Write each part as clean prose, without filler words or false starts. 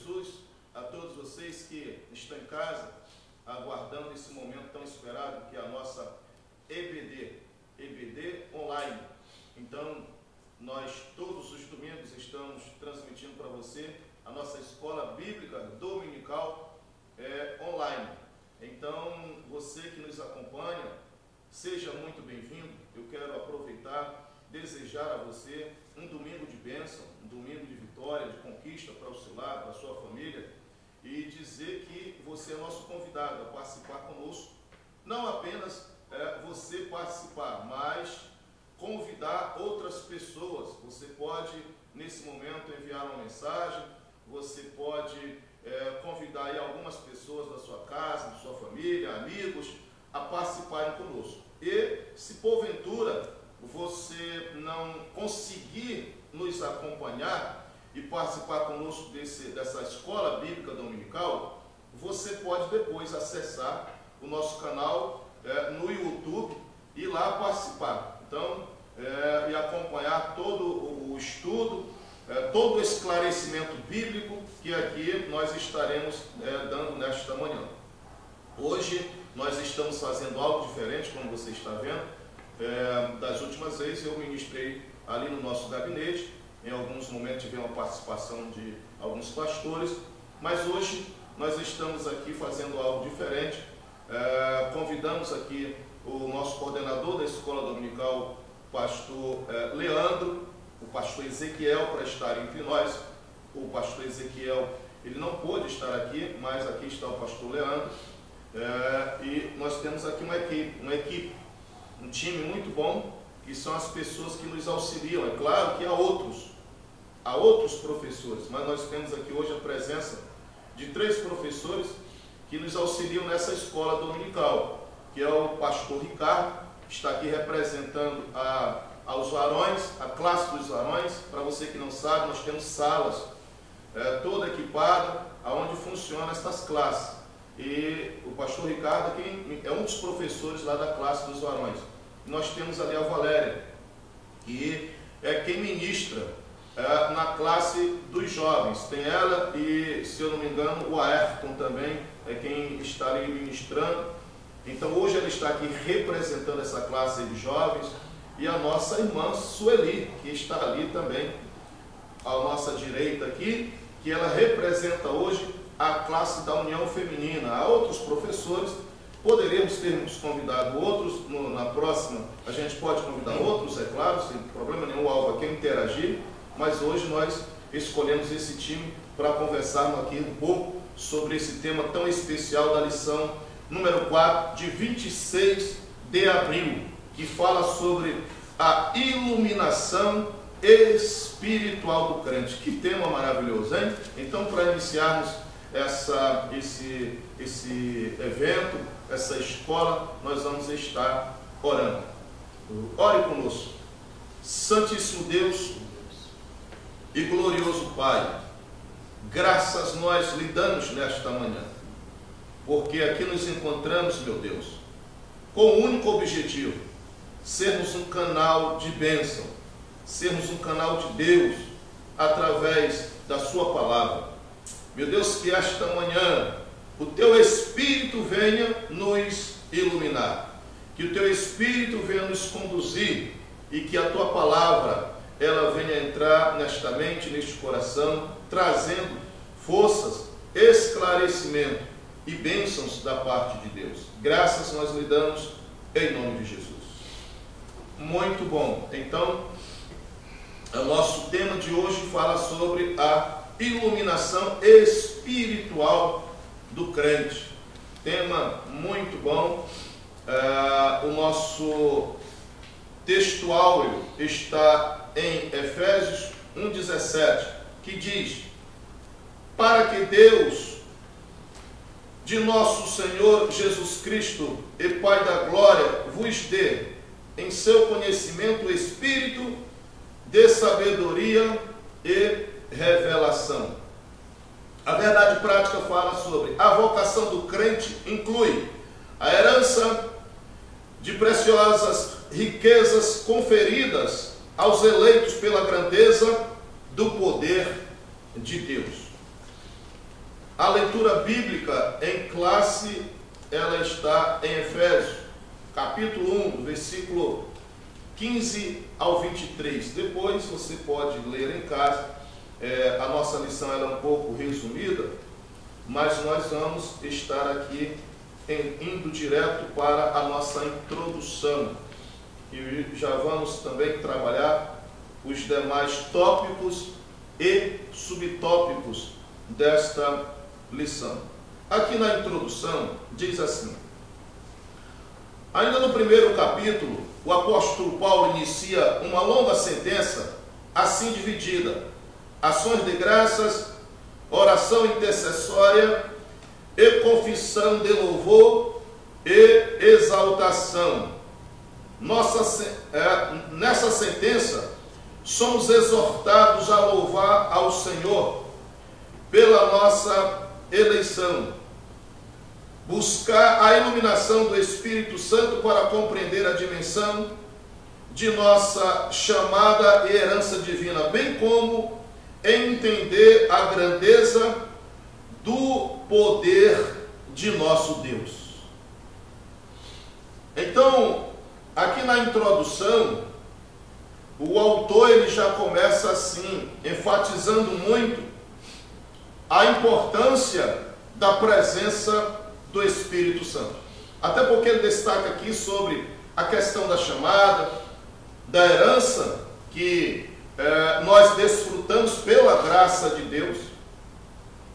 Jesus a todos vocês que estão em casa, aguardando esse momento tão esperado, que é a nossa EBD online. Então, nós todos os domingos estamos transmitindo para você a nossa escola bíblica dominical online. Então, você que nos acompanha, seja muito bem-vindo. Eu quero aproveitar, desejar a você um domingo de bênção, um domingo de vitória, de conquista para o seu lar, para a sua família, e dizer que você é nosso convidado a participar conosco. Não apenas você participar, mas convidar outras pessoas. Você pode, nesse momento, enviar uma mensagem, você pode convidar aí algumas pessoas da sua casa, da sua família, amigos, a participarem conosco. E, se porventura você não conseguir nos acompanhar e participar conosco dessa escola bíblica dominical, você pode depois acessar o nosso canal no YouTube e lá participar. Então, e acompanhar todo o estudo, todo o esclarecimento bíblico que aqui nós estaremos dando nesta manhã. Hoje nós estamos fazendo algo diferente, como você está vendo. Das últimas vezes eu ministrei ali no nosso gabinete, em alguns momentos tive uma participação de alguns pastores, mas hoje nós estamos aqui fazendo algo diferente. Convidamos aqui o nosso coordenador da escola dominical, o pastor Leandro, o pastor Ezequiel, para estar entre nós. O pastor Ezequiel, ele não pôde estar aqui, mas aqui está o pastor Leandro. E nós temos aqui uma equipe, um time muito bom, que são as pessoas que nos auxiliam. É claro que há outros professores, mas nós temos aqui hoje a presença de 3 professores que nos auxiliam nessa escola dominical, que é o pastor Ricardo, que está aqui representando aos varões, a classe dos varões. Para você que não sabe, nós temos salas toda equipada, onde funcionam estas classes. E o pastor Ricardo é um dos professores lá da classe dos varões. Nós temos ali a Valéria, que é quem ministra na classe dos jovens. Tem ela e, se eu não me engano, o Ayrton também é quem está ali ministrando. Então hoje ela está aqui representando essa classe de jovens, e a nossa irmã Sueli, que está ali também à nossa direita aqui, que ela representa hoje a classe da União Feminina. Há outros professores, poderíamos ter nos convidado outros, na próxima a gente pode convidar outros, é claro, sem problema nenhum. O alvo aqui é interagir, mas hoje nós escolhemos esse time para conversarmos aqui um pouco sobre esse tema tão especial da lição número 4, de 26 de abril, que fala sobre a iluminação espiritual do crente. Que tema maravilhoso, hein? Então, para iniciarmos esse evento, essa escola, nós vamos estar orando. Ore conosco. Santíssimo Deus e glorioso Pai, graças nós lhe damos nesta manhã, porque aqui nos encontramos, meu Deus, com o único objetivo: sermos um canal de bênção, sermos um canal de Deus através da sua palavra. Meu Deus, que esta manhã o teu Espírito venha nos iluminar, que o teu Espírito venha nos conduzir, e que a tua palavra ela venha entrar nesta mente, neste coração, trazendo forças, esclarecimento e bênçãos da parte de Deus. Graças nós lhe damos em nome de Jesus. Muito bom. Então, o nosso tema de hoje fala sobre a iluminação espiritual do crente. Tema muito bom. O nosso texto áureo está em Efésios 1,17, que diz: para que Deus de nosso Senhor Jesus Cristo e Pai da glória vos dê em seu conhecimento o espírito de sabedoria e revelação. A verdade prática fala sobre a vocação do crente, inclui a herança de preciosas riquezas conferidas aos eleitos pela grandeza do poder de Deus. A leitura bíblica em classe, ela está em Efésios, capítulo 1, versículo 15 ao 23. Depois você pode ler em casa. A nossa lição ela é um pouco resumida, mas nós vamos estar aqui indo direto para a nossa introdução. E já vamos também trabalhar os demais tópicos e subtópicos desta lição. Aqui na introdução diz assim: ainda no primeiro capítulo, o apóstolo Paulo inicia uma longa sentença assim dividida: ações de graças, oração intercessória e confissão de louvor e exaltação. Nessa sentença, somos exortados a louvar ao Senhor pela nossa eleição, buscar a iluminação do Espírito Santo para compreender a dimensão de nossa chamada e herança divina, bem como entender a grandeza do poder de nosso Deus. Então, aqui na introdução, o autor ele já começa assim, enfatizando muito a importância da presença do Espírito Santo. Até porque ele destaca aqui sobre a questão da chamada, da herança que nós desfrutamos pela graça de Deus.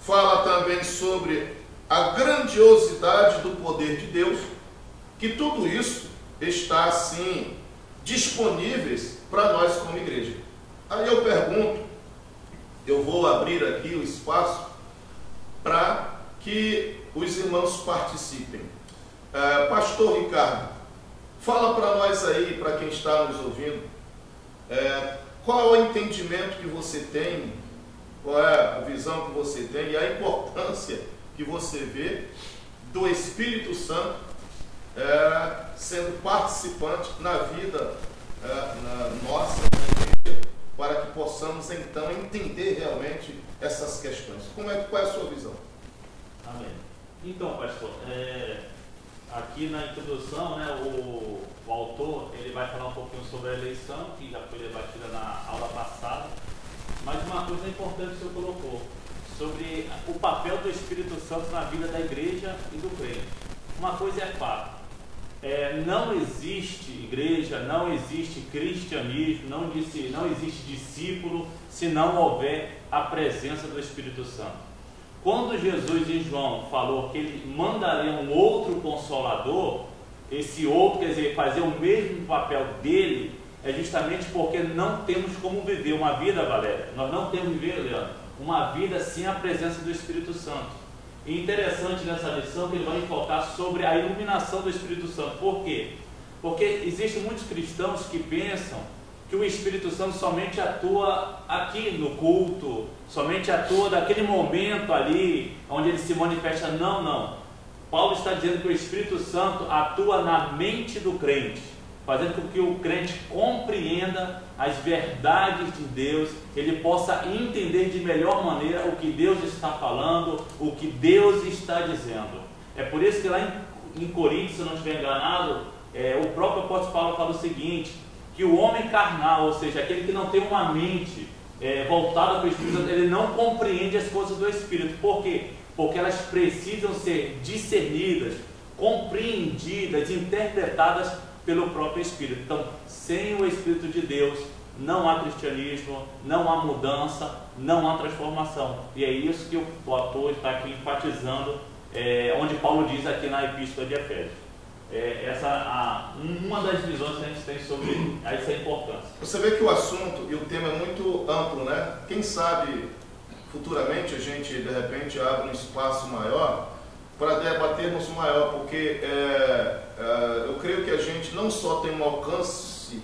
Fala também sobre a grandiosidade do poder de Deus, que tudo isso está assim disponíveis para nós como igreja. Aí eu pergunto, eu vou abrir aqui o espaço para que os irmãos participem. Pastor Ricardo, fala para nós aí, para quem está nos ouvindo, qual é o entendimento que você tem, qual é a visão que você tem e a importância que você vê do Espírito Santo sendo participante na vida nossa, para que possamos então entender realmente essas questões. Qual é a sua visão? Amém. Então, pastor, aqui na introdução, né, o autor ele vai falar um pouquinho sobre a eleição, que já foi debatida na aula passada, mas uma coisa importante que o senhor colocou, sobre o papel do Espírito Santo na vida da igreja e do crente. Uma coisa é fato, não existe igreja, não existe cristianismo, não existe discípulo se não houver a presença do Espírito Santo. Quando Jesus em João falou que ele mandaria um outro consolador, esse outro, quer dizer, fazer o mesmo papel dele, é justamente porque não temos como viver uma vida, Valéria, nós não temos viver, Leandro, uma vida sem a presença do Espírito Santo. E interessante nessa lição que ele vai focar sobre a iluminação do Espírito Santo. Por quê? Porque existem muitos cristãos que pensam que o Espírito Santo somente atua aqui no culto, somente atua naquele momento ali, onde ele se manifesta. Não, não. Paulo está dizendo que o Espírito Santo atua na mente do crente, fazendo com que o crente compreenda as verdades de Deus, ele possa entender de melhor maneira o que Deus está falando, o que Deus está dizendo. É por isso que lá em Coríntios, se eu não estiver enganado, o próprio apóstolo Paulo fala o seguinte, que o homem carnal, ou seja, aquele que não tem uma mente voltada para o Espírito Santo, ele não compreende as coisas do Espírito. Por quê? Porque elas precisam ser discernidas, compreendidas, interpretadas pelo próprio Espírito. Então, sem o Espírito de Deus, não há cristianismo, não há mudança, não há transformação. E é isso que o autor está aqui enfatizando, onde Paulo diz aqui na Epístola de Efésios. Uma das visões que a gente tem sobre essa importância. Você vê que o assunto e o tema é muito amplo, né? Quem sabe futuramente a gente de repente abre um espaço maior para debatermos maior, porque eu creio que a gente não só tem um alcance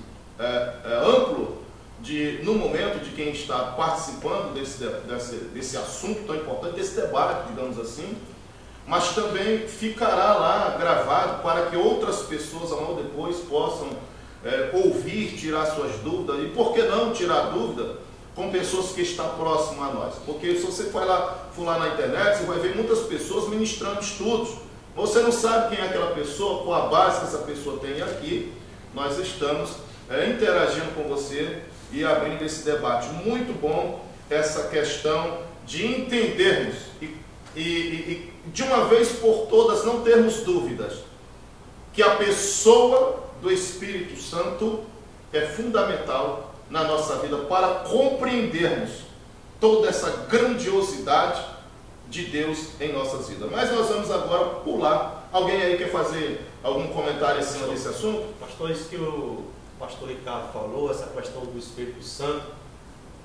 amplo no momento de quem está participando desse assunto tão importante, desse debate, digamos assim, mas também ficará lá gravado para que outras pessoas amanhã depois possam ouvir, tirar suas dúvidas. E por que não tirar dúvida? com pessoas que estão próximas a nós. Porque se você for lá na internet, você vai ver muitas pessoas ministrando estudos. Você não sabe quem é aquela pessoa, qual a base que essa pessoa tem. E aqui nós estamos interagindo com você e abrindo esse debate. Muito bom essa questão de entendermos e de uma vez por todas não termos dúvidas que a pessoa do Espírito Santo é fundamental na nossa vida para compreendermos toda essa grandiosidade de Deus em nossas vidas. Mas nós vamos agora pular. Alguém aí quer fazer algum comentário em cima desse assunto? Pastor, isso que o pastor Ricardo falou, essa questão do Espírito Santo,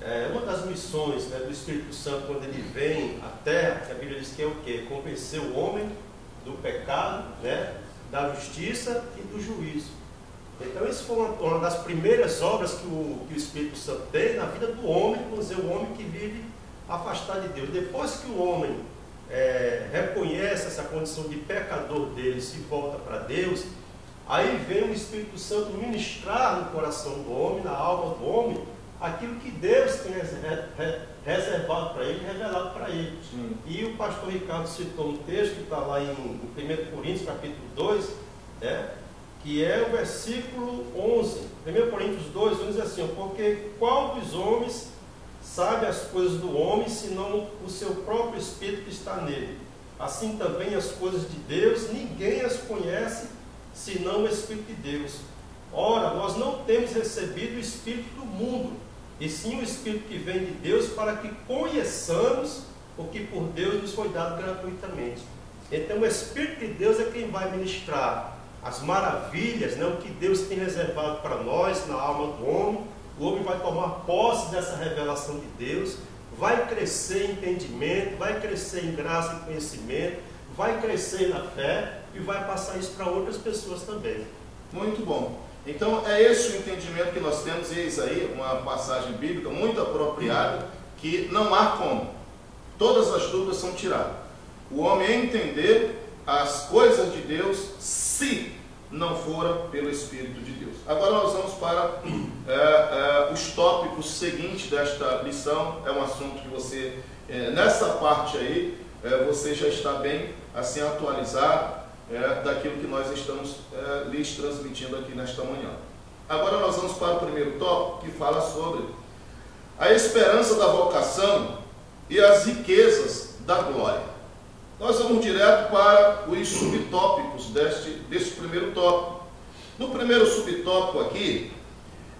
é uma das missões, né, do Espírito Santo quando ele vem à Terra, que a Bíblia diz que é o quê? Convencer o homem do pecado, né, da justiça e do juízo. Então isso foi uma das primeiras obras que o Espírito Santo tem na vida do homem, vamos dizer, o homem que vive afastado de Deus. Depois que o homem reconhece essa condição de pecador dele, se volta para Deus, aí vem o Espírito Santo ministrar no coração do homem, na alma do homem, aquilo que Deus tem reservado para ele, revelado para ele. Sim. E o pastor Ricardo citou um texto que está lá em 1 Coríntios, capítulo 2, né, que é o versículo 11. 1 Coríntios 2, diz assim: porque qual dos homens sabe as coisas do homem, senão o seu próprio Espírito que está nele? Assim também as coisas de Deus, ninguém as conhece, senão o Espírito de Deus. Ora, nós não temos recebido o Espírito do mundo, e sim o Espírito que vem de Deus, para que conheçamos o que por Deus nos foi dado gratuitamente. Então o Espírito de Deus é quem vai ministrar as maravilhas, né, o que Deus tem reservado para nós na alma do homem. O homem vai tomar posse dessa revelação de Deus, vai crescer em entendimento, vai crescer em graça e conhecimento, vai crescer na fé e vai passar isso para outras pessoas também. Muito bom. Então é esse o entendimento que nós temos, e eis aí uma passagem bíblica muito apropriada, que não há como. Todas as dúvidas são tiradas. O homem entender as coisas de Deus, se não fora pelo Espírito de Deus. Agora nós vamos para os tópicos seguintes desta lição. É um assunto que você, nessa parte aí, você já está bem assim atualizado daquilo que nós estamos lhes transmitindo aqui nesta manhã. Agora nós vamos para o primeiro tópico, que fala sobre a esperança da vocação e as riquezas da glória. Nós vamos direto para os subtópicos deste primeiro tópico. No primeiro subtópico aqui,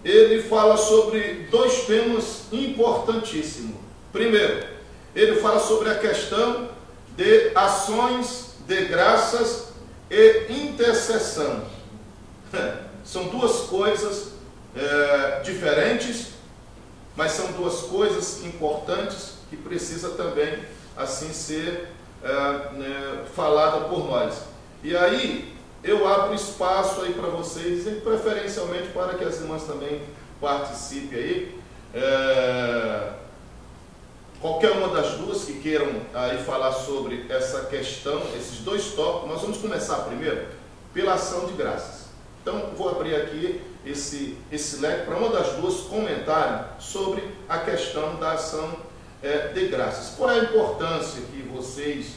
ele fala sobre dois temas importantíssimos. Primeiro, ele fala sobre a questão de ações de graças e intercessão. São duas coisas diferentes, mas são duas coisas importantes que precisa também assim ser falada por nós. E aí eu abro espaço aí para vocês, e preferencialmente para que as irmãs também participem aí. Qualquer uma das duas que queiram aí falar sobre essa questão, esses dois tópicos. Nós vamos começar primeiro pela ação de graças. Então vou abrir aqui esse leque para uma das duas comentarem sobre a questão da ação de graças. Qual é a importância que vocês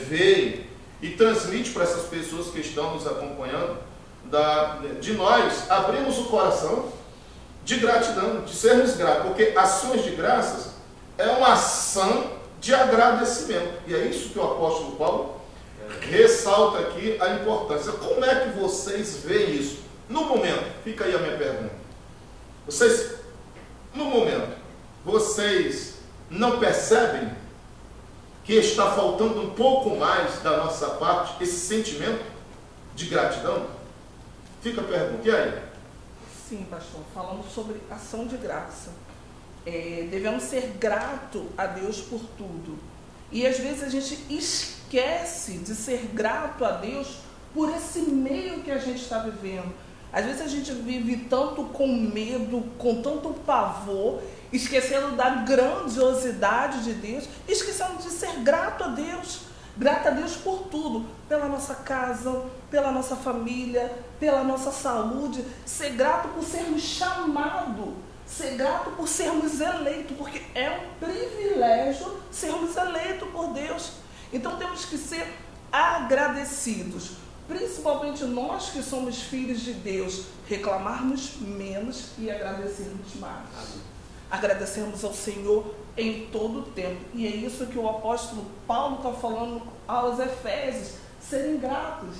veem e transmitem para essas pessoas que estão nos acompanhando, de nós abrirmos o coração de gratidão, de sermos gratos, porque ações de graças é uma ação de agradecimento, e é isso que o apóstolo Paulo ressalta aqui a importância. Como é que vocês veem isso? No momento, fica aí a minha pergunta. Vocês, no momento, vocês não percebem que está faltando um pouco mais da nossa parte esse sentimento de gratidão? Fica a pergunta, e aí? Sim, pastor, falando sobre ação de graça. Devemos ser gratos a Deus por tudo. E às vezes a gente esquece de ser grato a Deus por esse meio que a gente está vivendo. Às vezes a gente vive tanto com medo, com tanto pavor, esquecendo da grandiosidade de Deus, esquecendo de ser grato a Deus. Grato a Deus por tudo, pela nossa casa, pela nossa família, pela nossa saúde. Ser grato por sermos chamados Ser grato por sermos eleitos, porque é um privilégio sermos eleitos por Deus. Então temos que ser agradecidos, principalmente nós que somos filhos de Deus, reclamarmos menos e agradecermos mais. Agradecermos ao Senhor em todo o tempo. E é isso que o apóstolo Paulo está falando aos Efésios, serem gratos,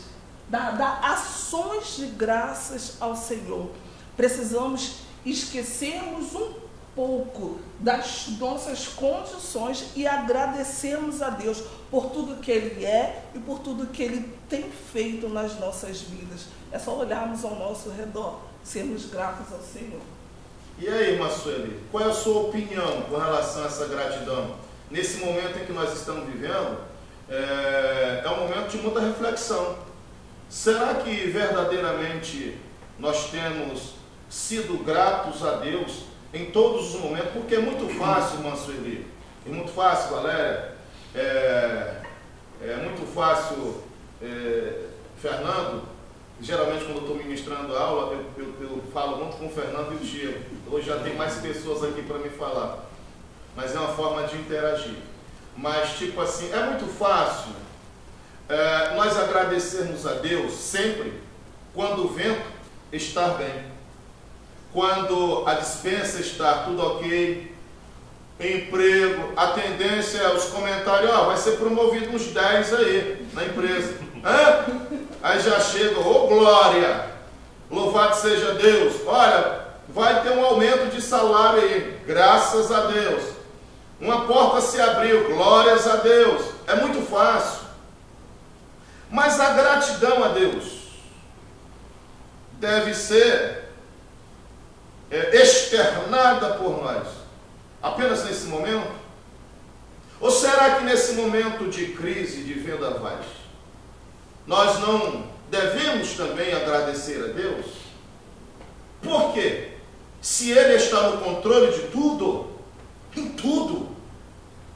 dar ações de graças ao Senhor. Precisamos esquecermos um pouco das nossas condições e agradecermos a Deus por tudo que Ele é e por tudo que Ele tem feito nas nossas vidas. É só olharmos ao nosso redor, sermos gratos ao Senhor. E aí, irmã Sueli, qual é a sua opinião com relação a essa gratidão? Nesse momento em que nós estamos vivendo, é um momento de muita reflexão. Será que verdadeiramente nós temos sido gratos a Deus em todos os momentos? Porque é muito fácil, irmã Sueli, é muito fácil, Valéria, é muito fácil, Fernando. Geralmente quando eu estou ministrando a aula, eu falo muito com o Fernando e o Chico. Hoje já tem mais pessoas aqui para me falar, mas é uma forma de interagir. Mas tipo assim, é muito fácil nós agradecermos a Deus sempre quando o vento está bem, quando a dispensa está tudo ok, emprego, a tendência é os comentários, vai ser promovido uns 10 aí na empresa. Aí já chega, ô glória, louvado seja Deus, olha, vai ter um aumento de salário aí, graças a Deus. Uma porta se abriu, glórias a Deus. É muito fácil. Mas a gratidão a Deus deve ser externada por nós apenas nesse momento? Ou será que nesse momento de crise, de vendavais, nós não devemos também agradecer a Deus? Por quê? Se Ele está no controle de tudo, em tudo,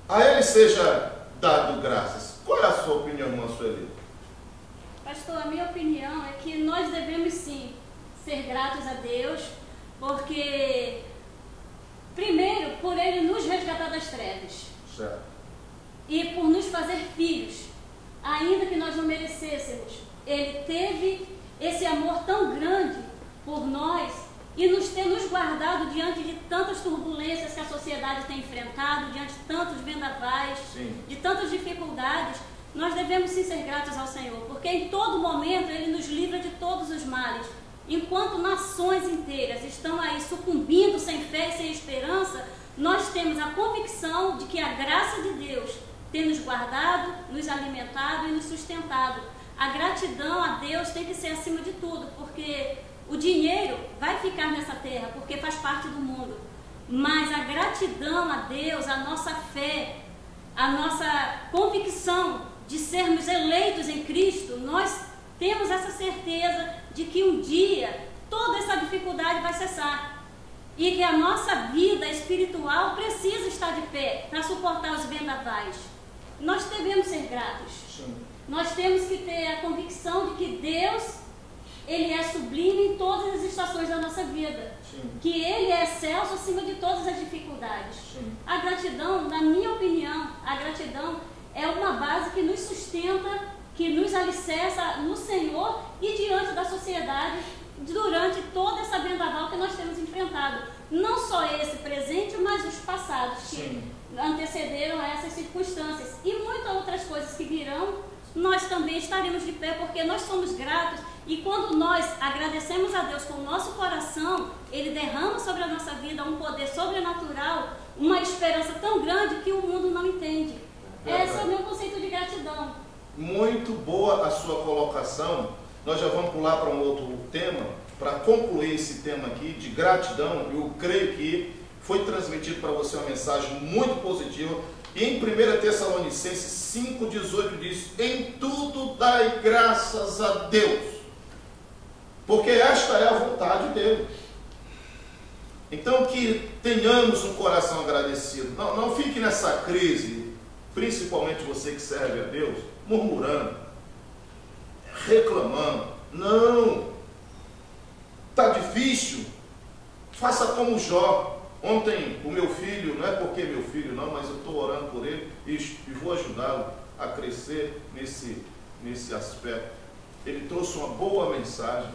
a Ele seja dado graças. Qual é a sua opinião, irmã Sueli? Pastor, a minha opinião é que nós devemos sim ser gratos a Deus, porque, primeiro, por Ele nos resgatar das trevas. Certo. E por nos fazer filhos, ainda que nós não merecêssemos. Ele teve esse amor tão grande por nós e ter nos guardado diante de tantas turbulências que a sociedade tem enfrentado, diante de tantos vendavais, de tantas dificuldades. Nós devemos sim ser gratos ao Senhor, porque em todo momento Ele nos livra de todos os males. Enquanto nações inteiras estão aí sucumbindo sem fé e sem esperança, nós temos a convicção de que a graça de Deus tem nos guardado, nos alimentado e nos sustentado. A gratidão a Deus tem que ser acima de tudo, porque o dinheiro vai ficar nessa terra, porque faz parte do mundo. Mas a gratidão a Deus, a nossa fé, a nossa convicção de sermos eleitos em Cristo, nós temos essa certeza de que um dia toda essa dificuldade vai cessar. E que a nossa vida espiritual precisa estar de pé para suportar os vendavais. Nós devemos ser gratos. Sim. Nós temos que ter a convicção de que Deus, Ele é sublime em todas as estações da nossa vida. Sim. Que Ele é excelso acima de todas as dificuldades. Sim. A gratidão, na minha opinião, a gratidão é uma base que nos sustenta, que nos alicerça no Senhor e diante da sociedade durante toda essa vendaval que nós temos enfrentado. Não só esse presente, mas os passados que antecederam essas circunstâncias. E muitas outras coisas que virão, nós também estaremos de pé, porque nós somos gratos. E quando nós agradecemos a Deus com o nosso coração, Ele derrama sobre a nossa vida um poder sobrenatural, uma esperança tão grande que o mundo não entende. Esse é o meu conceito de gratidão. Muito boa a sua colocação. Nós já vamos pular para um outro tema, para concluir esse tema aqui de gratidão. Eu creio que foi transmitido para você uma mensagem muito positiva. E em 1 Tessalonicenses 5,18 diz: em tudo dai graças a Deus, porque esta é a vontade dele. Então que tenhamos um coração agradecido. Não fique nessa crise, principalmente você que serve a Deus, murmurando, reclamando. Não, está difícil, Faça como Jó. Ontem o meu filho, não é porque meu filho não, mas eu estou orando por ele e vou ajudá-lo a crescer nesse aspecto. Ele trouxe uma boa mensagem,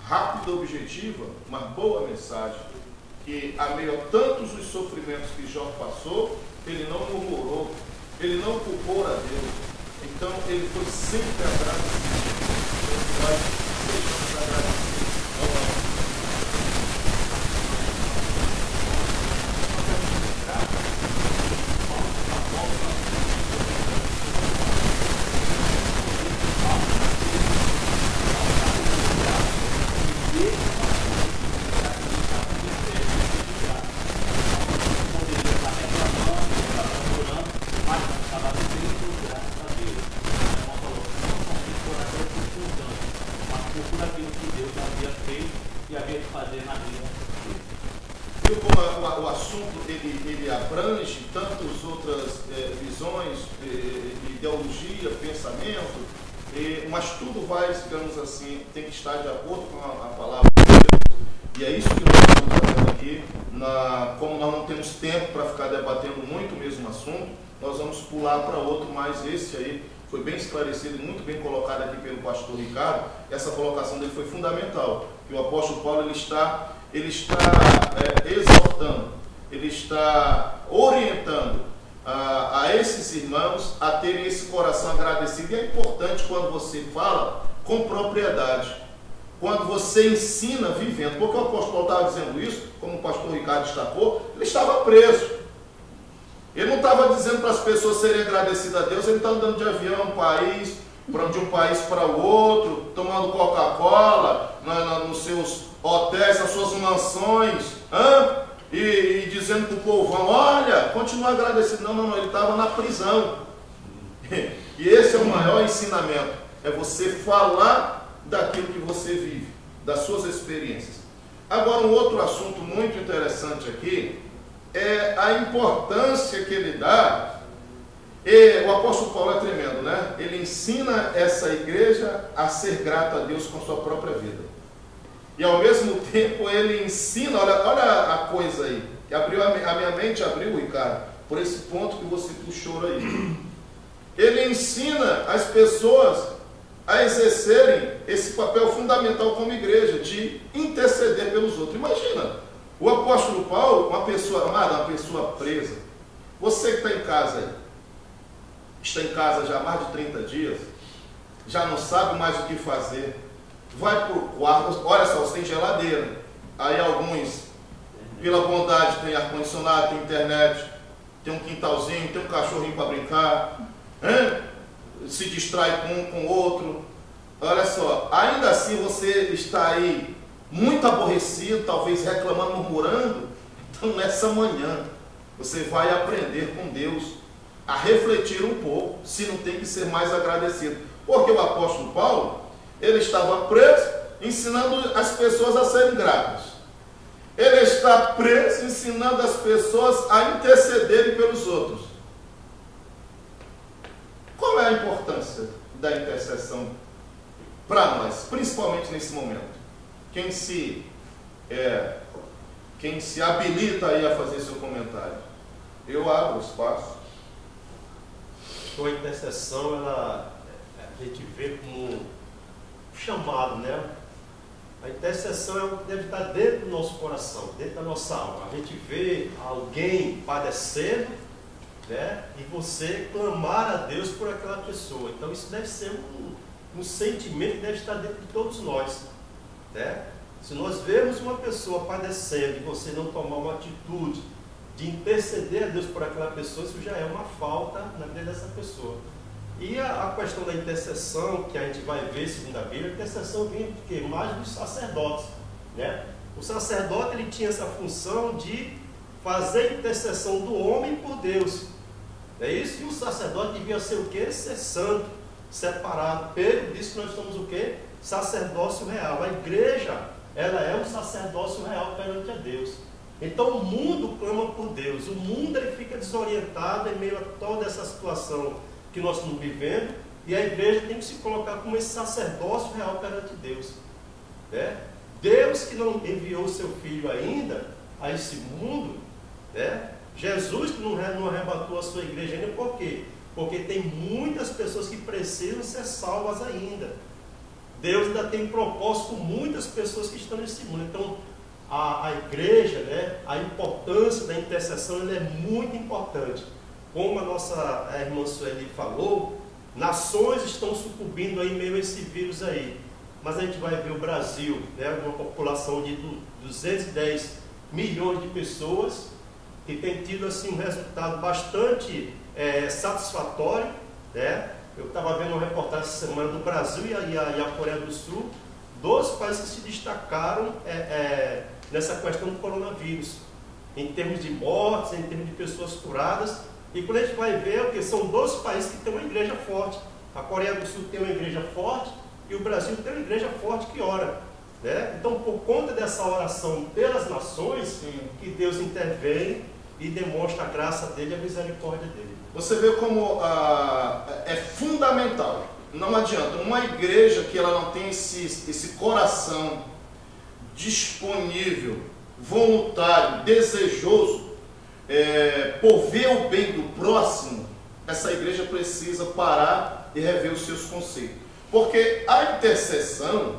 rápida, objetiva, uma boa mensagem, que a meio a tantos os sofrimentos que Jó passou, ele não murmurou, ele não culpou a Deus. Então ele foi sempre agradecido. Nós sejamos agradecidos. O assunto ele abrange tantas outras visões, ideologia, pensamento, mas tudo vai, digamos assim, tem que estar de acordo com a palavra de Deus. E é isso que nós estamos fazendo aqui. Como nós não temos tempo para ficar debatendo muito o mesmo assunto, nós vamos pular para outro, mas esse aí foi bem esclarecido e muito bem colocado aqui pelo pastor Ricardo. Essa colocação dele foi fundamental. E o apóstolo Paulo ele está exortando, ele está orientando a esses irmãos a terem esse coração agradecido. E é importante quando você fala com propriedade, quando você ensina vivendo, porque o apóstolo Paulo estava dizendo isso, como o pastor Ricardo destacou, ele estava preso. Ele não estava dizendo para as pessoas serem agradecidas a Deus, ele está andando de avião de um país para o outro, tomando Coca-Cola nos seus hotéis, nas suas mansões, e dizendo para o povão, olha, continua agradecido. Não, ele estava na prisão. E esse é o maior ensinamento, é você falar daquilo que você vive, das suas experiências. Agora, um outro assunto muito interessante aqui, é a importância que ele dá. E o apóstolo Paulo é tremendo, né? Ele ensina essa igreja a ser grata a Deus com a sua própria vida. E ao mesmo tempo ele ensina, olha a coisa aí, que a minha mente abriu, Ricardo, por esse ponto que você puxou aí. Ele ensina as pessoas a exercerem esse papel fundamental como igreja, de interceder pelos outros. Imagina, o apóstolo Paulo, uma pessoa amada, uma pessoa presa. Você que está em casa aí, está em casa já há mais de 30 dias, já não sabe mais o que fazer, vai para o quarto, olha só, você tem geladeira, aí alguns, pela bondade, tem ar-condicionado, tem internet, tem um quintalzinho, tem um cachorrinho para brincar, se distrai com um, com o outro. Olha só, ainda assim você está aí muito aborrecido, talvez reclamando, murmurando. Então nessa manhã você vai aprender com Deus a refletir um pouco, se não tem que ser mais agradecido. Porque o apóstolo Paulo, ele estava preso, ensinando as pessoas a serem gratas. Ele está preso, ensinando as pessoas a intercederem pelos outros. Qual é a importância da intercessão para nós, principalmente nesse momento? Quem se habilita aí a fazer seu comentário? Eu abro o espaço. A intercessão, a gente vê como um chamado, né? A intercessão é o que deve estar dentro do nosso coração, dentro da nossa alma. A gente vê alguém padecendo, né? E você clamar a Deus por aquela pessoa. Então isso deve ser um sentimento que deve estar dentro de todos nós, né? Se nós vemos uma pessoa padecendo e você não tomar uma atitude de interceder a Deus por aquela pessoa, isso já é uma falta na vida dessa pessoa. E a questão da intercessão, que a gente vai ver segundo a Bíblia, a intercessão vem de quê? Mais dos sacerdotes, né? O sacerdote ele tinha essa função de fazer a intercessão do homem por Deus. É isso? E o sacerdote devia ser o quê? Ser santo, separado. Pedro disse que nós somos o quê? Sacerdócio real. A igreja, ela é um sacerdócio real perante a Deus. Então o mundo clama por Deus. O mundo ele fica desorientado em meio a toda essa situação que nós estamos vivendo. E a igreja tem que se colocar como esse sacerdócio real perante Deus, né? Deus que não enviou o seu Filho ainda a esse mundo, né? Jesus que não arrebatou a sua igreja ainda, por quê? Porque tem muitas pessoas que precisam ser salvas ainda. Deus ainda tem propósito com muitas pessoas que estão nesse mundo. Então, a igreja, né, a importância da intercessão, ela é muito importante. Como a nossa irmã Sueli falou, nações estão sucumbindo aí em meio a esse vírus aí. Mas a gente vai ver o Brasil, né, uma população de 210 milhões de pessoas, que tem tido assim, um resultado bastante satisfatório, né? Eu estava vendo uma reportagem essa semana do Brasil e a Coreia do Sul, 2 países que se destacaram nessa questão do coronavírus, em termos de mortes, em termos de pessoas curadas. E quando a gente vai ver, porque são 2 países que têm uma igreja forte. A Coreia do Sul tem uma igreja forte e o Brasil tem uma igreja forte que ora, né? Então, por conta dessa oração pelas nações, que Deus intervém e demonstra a graça dele e a misericórdia dele. Você vê como é fundamental. Não adianta uma igreja que ela não tem esse coração disponível, voluntário, desejoso, por ver o bem do próximo. Essa igreja precisa parar e rever os seus conceitos. Porque a intercessão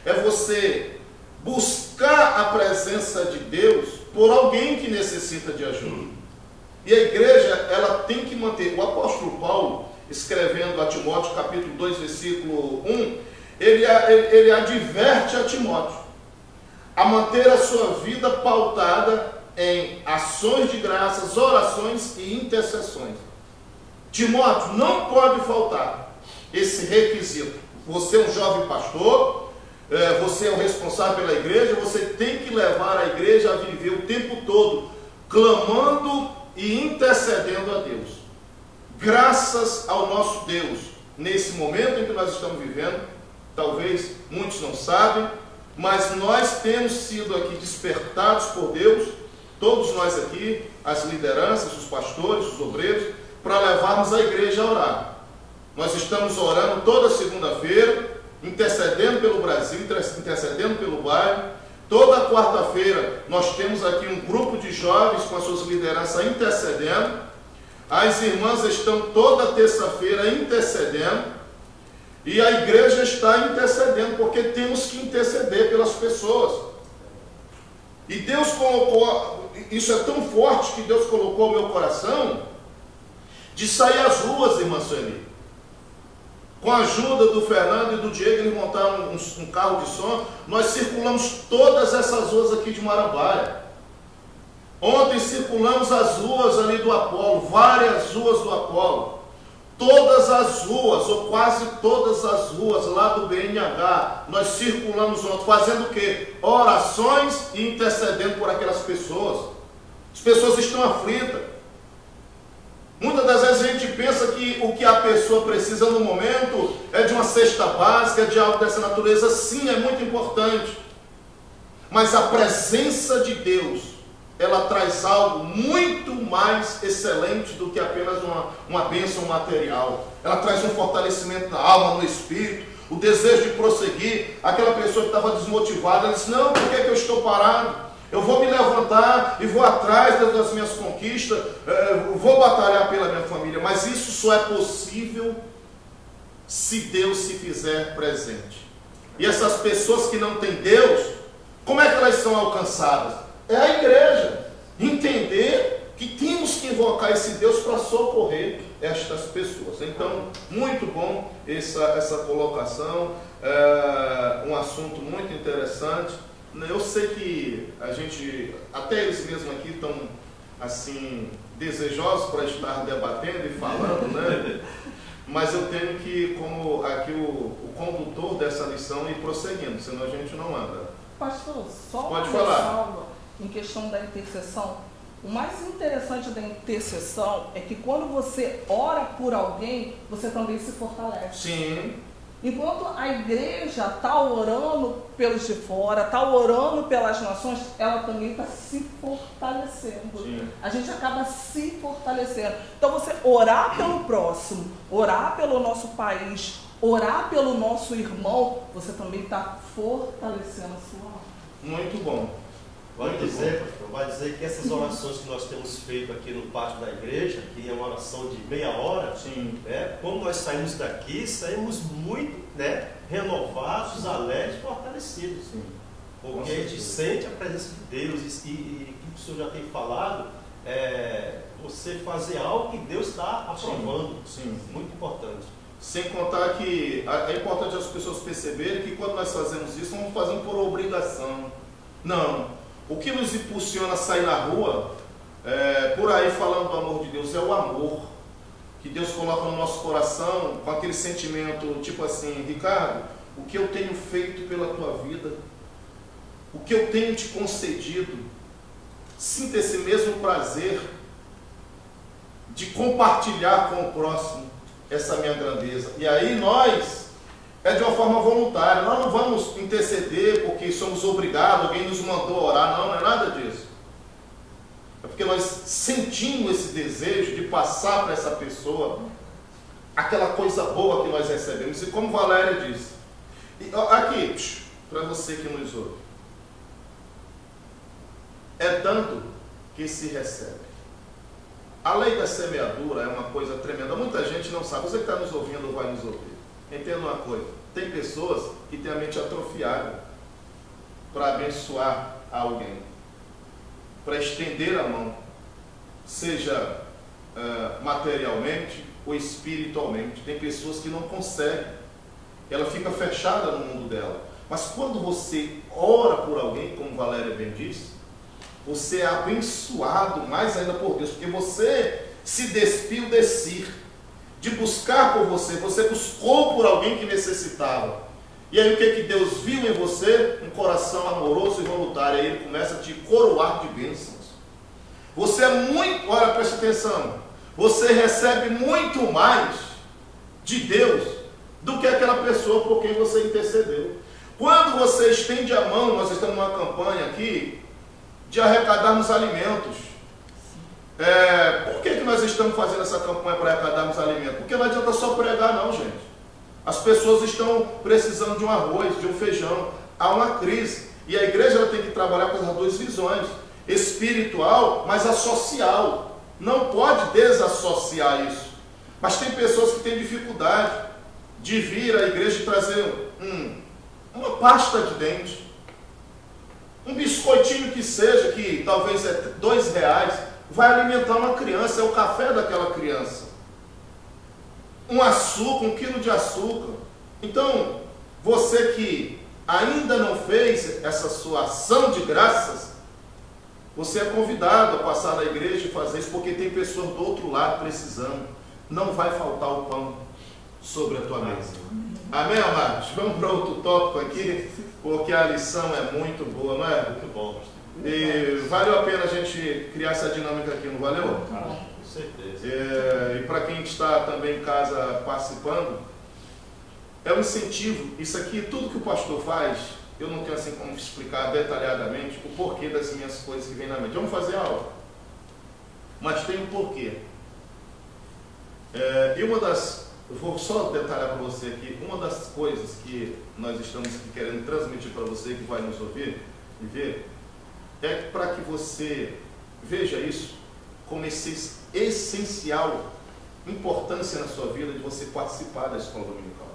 é você buscar a presença de Deus por alguém que necessita de ajuda. E a igreja, ela tem que manter. O apóstolo Paulo, escrevendo a Timóteo, capítulo 2, versículo 1, ele adverte a Timóteo a manter a sua vida pautada em ações de graças, orações e intercessões. Timóteo, não pode faltar esse requisito. Você é um jovem pastor, você é o responsável pela igreja, você tem que levar a igreja a viver o tempo todo clamando e intercedendo a Deus. Graças ao nosso Deus, nesse momento em que nós estamos vivendo, talvez muitos não sabem, mas nós temos sido aqui despertados por Deus, todos nós aqui, as lideranças, os pastores, os obreiros, para levarmos a igreja a orar. Nós estamos orando toda segunda-feira, intercedendo pelo Brasil, intercedendo pelo bairro. Toda quarta-feira nós temos aqui um grupo de jovens com as suas lideranças intercedendo. As irmãs estão toda terça-feira intercedendo. E a igreja está intercedendo, porque temos que interceder pelas pessoas. E Deus colocou, isso é tão forte que Deus colocou no meu coração, de sair às ruas, irmã Sueli. Com a ajuda do Fernando e do Diego, eles montaram um carro de som. Nós circulamos todas essas ruas aqui de Marambaia. Ontem circulamos as ruas ali do Apolo, várias ruas do Apolo. Todas as ruas, ou quase todas as ruas lá do BNH, nós circulamos ontem, fazendo o quê? Orações e intercedendo por aquelas pessoas. As pessoas estão aflitas. Muitas das vezes a gente pensa que o que a pessoa precisa no momento é de uma cesta básica, de algo dessa natureza. Sim, é muito importante. Mas a presença de Deus, ela traz algo muito mais excelente do que apenas uma bênção material. Ela traz um fortalecimento na alma, no espírito, o desejo de prosseguir. Aquela pessoa que estava desmotivada, ela disse, não, por que eu estou parado? Eu vou me levantar e vou atrás das minhas conquistas, vou batalhar pela minha família. Mas isso só é possível se Deus se fizer presente. E essas pessoas que não têm Deus, como é que elas são alcançadas? É a igreja. Entender que temos que invocar esse Deus para socorrer estas pessoas. Então, muito bom essa colocação, um assunto muito interessante. Eu sei que a gente, até eles mesmos aqui estão assim, desejosos para estar debatendo e falando, né? Mas eu tenho que, como aqui o condutor dessa lição, ir prosseguindo, senão a gente não anda. Pastor, só pode uma falar. ressalva em questão da intercessão. O mais interessante da intercessão é que quando você ora por alguém, você também se fortalece. Sim. Enquanto a igreja está orando pelos de fora, está orando pelas nações, ela também está se fortalecendo. Sim. A gente acaba se fortalecendo. Então você orar pelo próximo, orar pelo nosso país, orar pelo nosso irmão, você também está fortalecendo a sua alma. Muito bom. Vai dizer, pastor, vai dizer que essas orações que nós temos feito aqui no pátio da igreja, que é uma oração de meia hora, Sim. Quando nós saímos daqui, saímos muito renovados, alegres e fortalecidos. Sim. Porque a gente sente a presença de Deus e o que o senhor já tem falado, você fazer algo que Deus está aprovando. Sim. Muito importante. Sem contar que é importante as pessoas perceberem que quando nós fazemos isso, não fazemos por obrigação. Não. O que nos impulsiona a sair na rua, por aí falando do amor de Deus, é o amor que Deus coloca no nosso coração, com aquele sentimento tipo assim: Ricardo, o que eu tenho feito pela tua vida, o que eu tenho te concedido, sinta esse mesmo prazer de compartilhar com o próximo essa minha grandeza. E aí nós, de uma forma voluntária, nós não vamos interceder porque somos obrigados, alguém nos mandou orar, não é nada disso. É porque nós sentimos esse desejo de passar para essa pessoa aquela coisa boa que nós recebemos. E como Valéria disse, aqui, para você que nos ouve, é dando que se recebe. A lei da semeadura é uma coisa tremenda. Muita gente não sabe. Você que está nos ouvindo ou vai nos ouvir, entenda uma coisa: tem pessoas que têm a mente atrofiada para abençoar alguém, para estender a mão, seja materialmente ou espiritualmente. Tem pessoas que não conseguem, ela fica fechada no mundo dela. Mas quando você ora por alguém, como Valéria bem disse, você é abençoado mais ainda por Deus, porque você se despiu de si, de buscar por você, você buscou por alguém que necessitava. E aí o que Deus viu em você? Um coração amoroso e voluntário. Aí Ele começa a te coroar de bênçãos. Você é muito, olha, preste atenção, você recebe muito mais de Deus do que aquela pessoa por quem você intercedeu. Quando você estende a mão, nós estamos numa campanha aqui de arrecadarmos alimentos. Por que nós estamos fazendo essa campanha para arrecadarmos alimentos? Porque não adianta só pregar não, gente. As pessoas estão precisando de um arroz, de um feijão. Há uma crise. E a igreja ela tem que trabalhar com as duas visões. Espiritual, mas a social. Não pode desassociar isso. Mas tem pessoas que têm dificuldade de vir à igreja e trazer uma pasta de dente, um biscoitinho que seja, que talvez é R$2, vai alimentar uma criança, é o café daquela criança. Um açúcar, 1 quilo de açúcar. Então, você que ainda não fez essa sua ação de graças, você é convidado a passar na igreja e fazer isso, porque tem pessoas do outro lado precisando. Não vai faltar o pão sobre a tua mesa. Amém, amados? Vamos para outro tópico aqui, porque a lição é muito boa, não é? Muito bom, pastor. E valeu a pena a gente criar essa dinâmica aqui, não valeu? Com certeza. E para quem está também em casa participando, é um incentivo. Isso aqui, tudo que o pastor faz, eu não tenho assim como explicar detalhadamente o porquê das minhas coisas que vem na mente. Vamos fazer aula, mas tem um porquê. E uma das, eu vou só detalhar para você aqui, uma das coisas que nós estamos aqui querendo transmitir para você que vai nos ouvir e ver, é para que você veja isso como essencial importância na sua vida de você participar da escola dominical.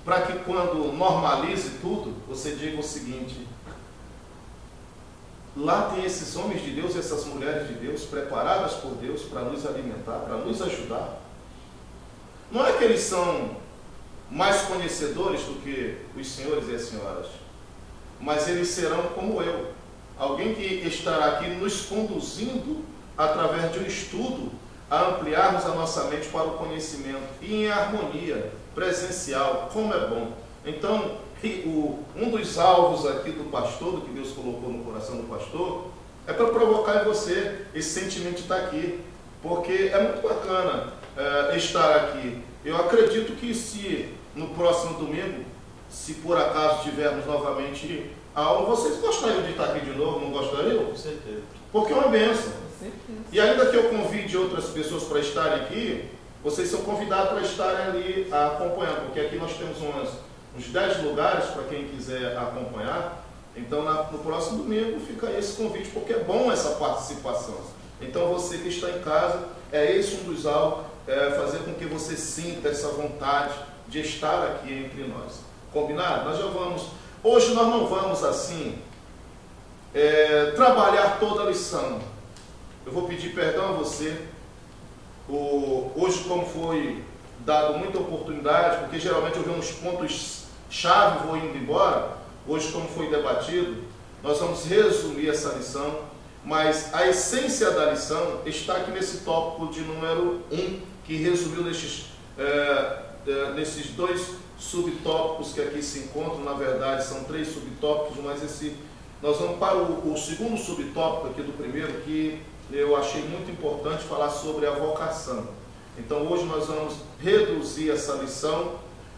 Para que quando normalize tudo, você diga o seguinte: lá tem esses homens de Deus e essas mulheres de Deus preparadas por Deus para nos alimentar, para nos ajudar. Não é que eles são mais conhecedores do que os senhores e as senhoras, mas eles serão como eu, alguém que estará aqui nos conduzindo através de um estudo a ampliarmos a nossa mente para o conhecimento e em harmonia, presencial, como é bom. Então, um dos alvos aqui do pastor, do que Deus colocou no coração do pastor, é para provocar em você esse sentimento de estar aqui, porque é muito bacana estar aqui. Eu acredito que se no próximo domingo, se por acaso tivermos novamente a aula, vocês gostariam de estar aqui de novo, não gostariam? Com certeza. Porque é uma bênção. E ainda que eu convide outras pessoas para estarem aqui, vocês são convidados para estarem ali acompanhando, porque aqui nós temos uns 10 lugares para quem quiser acompanhar. Então, no próximo domingo fica esse convite, porque é bom essa participação. Então, você que está em casa, é esse um dos alvos, fazer com que você sinta essa vontade de estar aqui entre nós. Combinado? Nós já vamos... Hoje nós não vamos, assim, trabalhar toda a lição. Eu vou pedir perdão a você. Hoje, como foi dado muita oportunidade, porque geralmente eu vejo uns pontos-chave e vou indo embora. Hoje, como foi debatido, nós vamos resumir essa lição, mas a essência da lição está aqui nesse tópico de número 1, que resumiu nesses 2 subtópicos que aqui se encontram. Na verdade, são 3 subtópicos, mas nós vamos para o segundo subtópico aqui do primeiro, que eu achei muito importante falar sobre a vocação. Então, hoje nós vamos reduzir essa lição,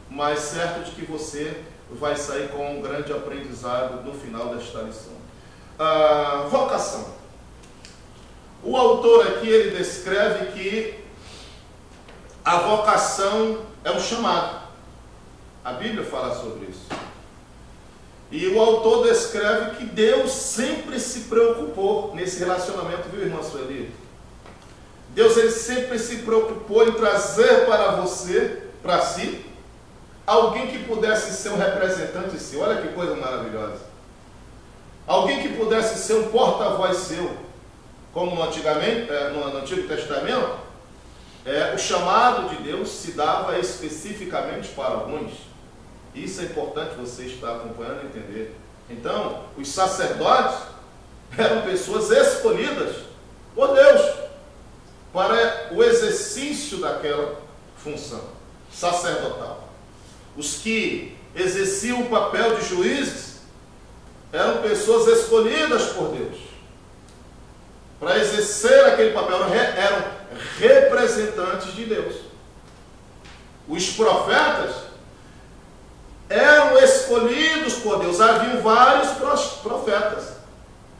mas certo de que você vai sair com um grande aprendizado no final desta lição. Vocação. O autor aqui, ele descreve que a vocação é um chamado. A Bíblia fala sobre isso. E o autor descreve que Deus sempre se preocupou nesse relacionamento, viu, irmã Sueli? Deus, ele sempre se preocupou em trazer para você, para si, alguém que pudesse ser um representante seu. Olha que coisa maravilhosa. Alguém que pudesse ser um porta-voz seu. Como no Antigo Testamento, o chamado de Deus se dava especificamente para alguns. Isso é importante você estar acompanhando e entender. Então, os sacerdotes eram pessoas escolhidas por Deus para o exercício daquela função sacerdotal. Os que exerciam o papel de juízes eram pessoas escolhidas por Deus para exercer aquele papel, eram representantes de Deus. Os profetas eram escolhidos por Deus. Haviam vários profetas,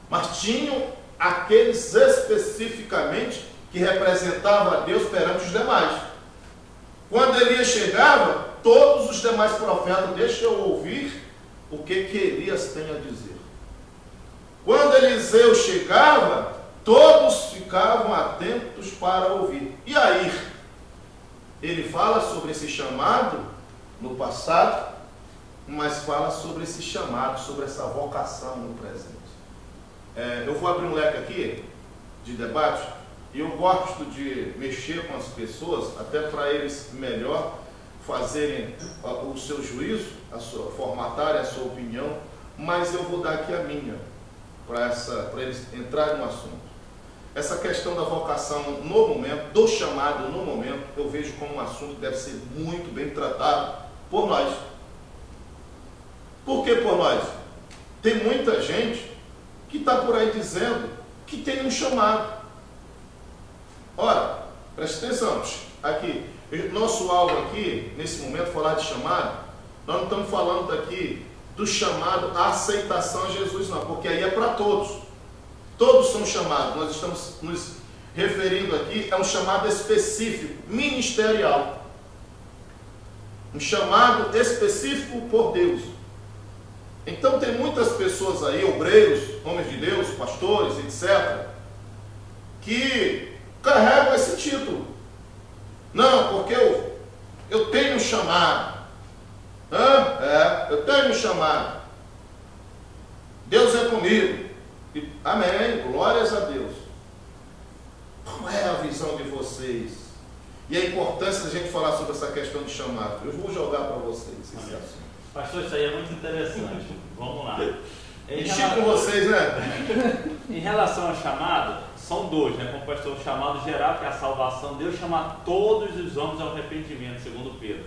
mas tinham aqueles especificamente que representavam a Deus perante os demais. Quando Elias chegava, todos os demais profetas, deixa eu ouvir o que Elias tem a dizer. Quando Eliseu chegava, todos ficavam atentos para ouvir. E aí, ele fala sobre esse chamado no passado, mas fala sobre esse chamado, sobre essa vocação no presente. Eu vou abrir um leque aqui de debate, e eu gosto de mexer com as pessoas, até para eles melhor fazerem o seu juízo, formatarem a sua opinião, mas eu vou dar aqui a minha, para eles entrarem no assunto. Essa questão da vocação no momento, do chamado no momento, eu vejo como um assunto que deve ser muito bem tratado por nós. Por que por nós? Tem muita gente que está por aí dizendo que tem um chamado. Ora, preste atenção, aqui, nosso alvo aqui, nesse momento, falar de chamado, nós não estamos falando aqui do chamado à aceitação a Jesus, não, porque aí é para todos. Todos são chamados. Nós estamos nos referindo aqui a um chamado específico, ministerial. Um chamado específico por Deus. Então tem muitas pessoas aí, obreiros, homens de Deus, pastores, etc., que carregam esse título. Não, porque eu tenho um chamado. Eu tenho um chamado. Deus é comigo. Amém, glórias a Deus. Qual é a visão de vocês? E a importância da gente falar sobre essa questão de chamado. Eu vou jogar para vocês esse assunto. Pastor, isso aí é muito interessante. Vamos lá. Mexi com vocês, né? Em relação ao chamado, são dois, né? Como o pastor, o chamado geral, que é a salvação. Deus chama todos os homens ao arrependimento, segundo Pedro.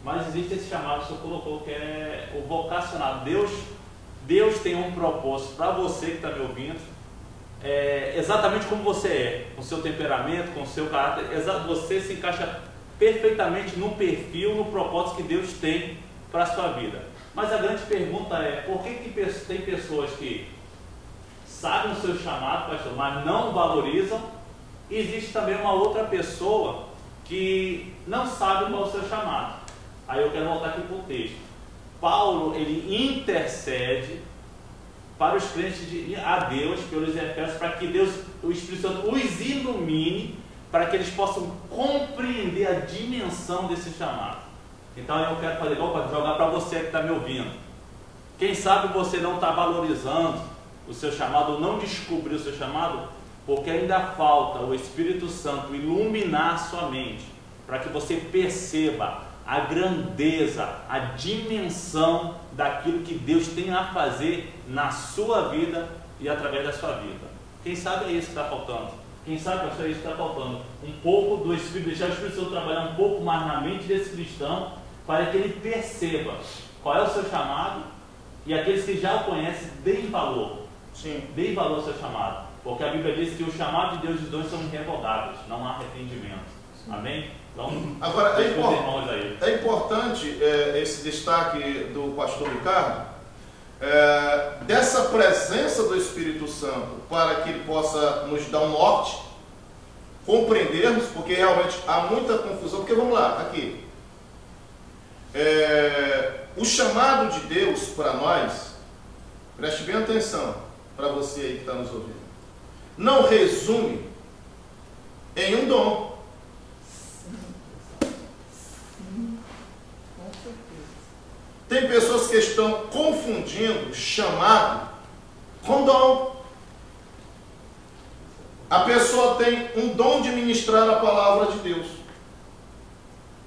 Mas existe esse chamado que o senhor colocou, que é o vocacionado. Deus tem um propósito para você que está me ouvindo, exatamente como você é, com o seu temperamento, com o seu caráter. Você se encaixa perfeitamente no perfil, no propósito que Deus tem para a sua vida. Mas a grande pergunta é, por que tem pessoas que sabem o seu chamado, pastor, mas não valorizam? E existe também uma outra pessoa que não sabem qual é o seu chamado. Aí eu quero voltar aqui para o texto. Paulo, ele intercede para os crentes a Deus, pelos Efésios, para que Deus, o Espírito Santo, os ilumine, para que eles possam compreender a dimensão desse chamado. Então eu quero fazer igual para jogar para você que está me ouvindo. Quem sabe você não está valorizando o seu chamado, ou não descobriu o seu chamado, porque ainda falta o Espírito Santo iluminar a sua mente, para que você perceba a grandeza, a dimensão daquilo que Deus tem a fazer na sua vida e através da sua vida. Quem sabe é isso que está faltando. Quem sabe, pastor, é isso que está faltando. Um pouco do Espírito, deixar o Espírito Santo trabalhar um pouco mais na mente desse cristão, para que ele perceba qual é o seu chamado, e aqueles que já o conhecem, deem valor. Sim. Deem valor ao seu chamado. Porque a Bíblia diz que o chamado de Deus e os dons são irrevogáveis, não há arrependimento. Amém? Então, agora, é importante esse destaque do pastor Ricardo, dessa presença do Espírito Santo, para que ele possa nos dar um norte, compreendermos, porque realmente há muita confusão. Porque vamos lá, aqui. O chamado de Deus para nós, preste bem atenção, para você aí que está nos ouvindo, não resume em um dom. Tem pessoas que estão confundindo chamado com dom. A pessoa tem um dom de ministrar a palavra de Deus.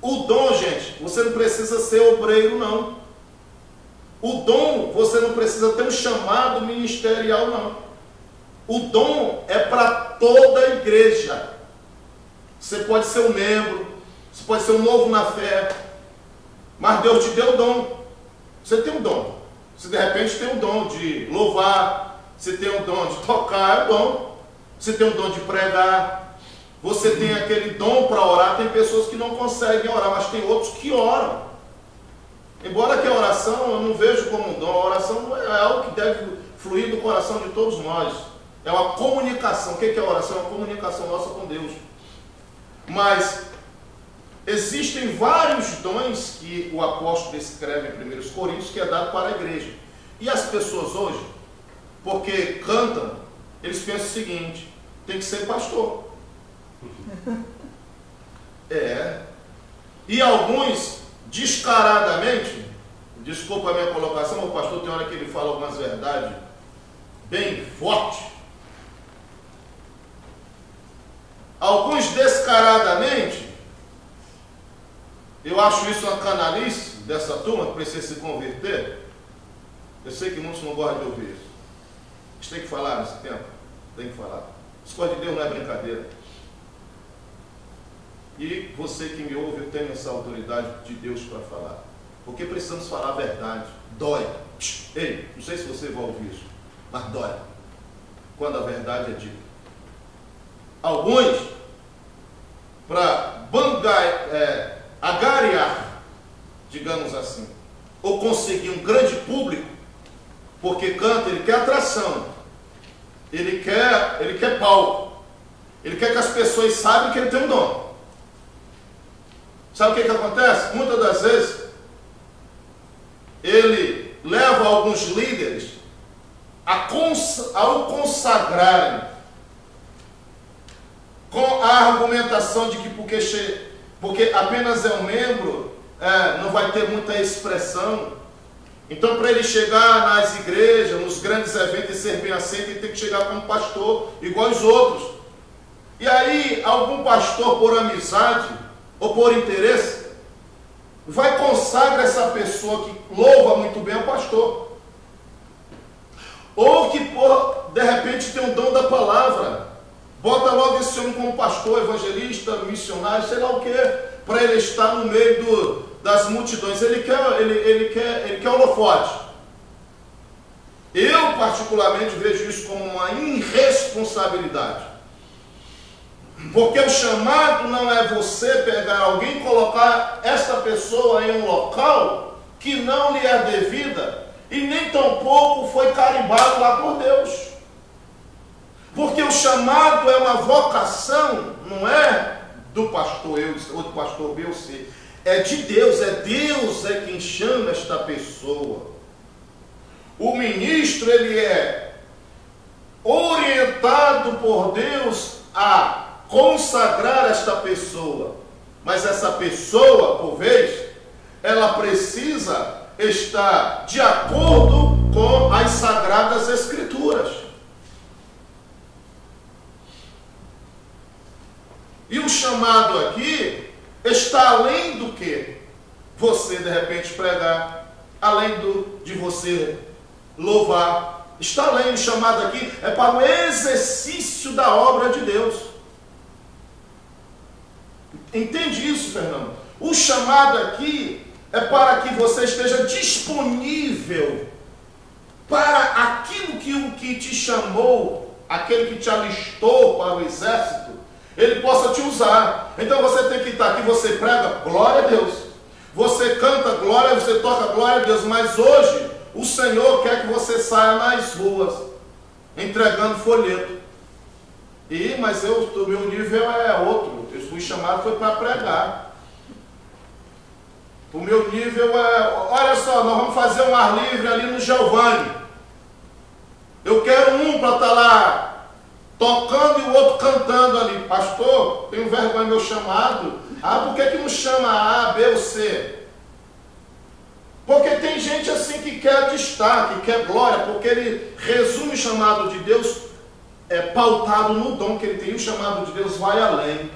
O dom, gente, você não precisa ser obreiro, não. O dom, você não precisa ter um chamado ministerial, não. O dom é para toda a igreja. Você pode ser um membro, você pode ser um novo na fé, mas Deus te deu o dom. Você tem um dom. Você de repente tem um dom de louvar, você tem um dom de tocar, é um dom. Você tem um dom de pregar, você tem aquele dom para orar. Tem pessoas que não conseguem orar, mas tem outros que oram. Embora que a oração eu não vejo como um dom, a oração é algo que deve fluir do coração de todos nós. É uma comunicação. O que é a oração? É uma comunicação nossa com Deus. Mas existem vários dons que o apóstolo escreve em 1 Coríntios, que é dado para a igreja. E as pessoas hoje, porque cantam, eles pensam o seguinte: tem que ser pastor. E alguns, descaradamente, desculpa a minha colocação, o pastor tem hora que ele fala algumas verdades bem fortes. Alguns descaradamente, eu acho isso uma canalice dessa turma que precisa se converter. Eu sei que muitos não gostam de ouvir isso. A gente tem que falar nesse tempo. Tem que falar. As coisas de Deus não é brincadeira. E você que me ouve, eu tenho essa autoridade de Deus para falar. Porque precisamos falar a verdade. Dói. Ei, não sei se você vai ouvir isso, mas dói quando a verdade é dita. Alguns, para agariar, digamos assim, ou conseguir um grande público, porque canta, ele quer atração, ele quer palco, ele quer que as pessoas saibam que ele tem um dom. Sabe o que acontece? Muitas das vezes ele leva alguns líderes ao consagrarem, com a argumentação de que porque apenas é um membro, não vai ter muita expressão. Então, para ele chegar nas igrejas, nos grandes eventos e ser bem aceito, ele tem que chegar como pastor, igual os outros. E aí, algum pastor, por amizade ou por interesse, vai consagrar essa pessoa que louva muito bem ao pastor. Ou que, de repente, tem o dom da palavra. Bota logo esse homem como pastor, evangelista, missionário, sei lá o que, para ele estar no meio das multidões. Ele quer holofote. Eu, particularmente, vejo isso como uma irresponsabilidade. Porque o chamado não é você pegar alguém e colocar essa pessoa em um local que não lhe é devida e nem tampouco foi carimbado lá por Deus. Porque o chamado é uma vocação, não é do pastor eu ou do pastor B ou C. É de Deus é quem chama esta pessoa. O ministro, ele é orientado por Deus a consagrar esta pessoa. Mas essa pessoa, por vez, ela precisa estar de acordo com as Sagradas Escrituras. E o chamado aqui está além do que você de repente pregar, além de você louvar. Está além, o chamado aqui é para o exercício da obra de Deus. Entende isso, Fernando? O chamado aqui é para que você esteja disponível para aquilo que te chamou, aquele que te alistou para o exército, ele possa te usar. Então você tem que estar aqui, você prega, glória a Deus. Você canta glória, você toca glória a Deus. Mas hoje, o Senhor quer que você saia nas ruas, entregando folheto. Mas o meu nível é outro. Eu fui chamado foi para pregar. O meu nível é... Olha só, nós vamos fazer um ar livre ali no Giovanni. Eu quero um para estar lá tocando e o outro cantando ali. Pastor, tenho vergonha do meu chamado. Por que não chama A, B ou C? Porque tem gente assim que quer destaque, que quer glória, porque ele resume o chamado de Deus pautado no dom que ele tem. E o chamado de Deus vai além.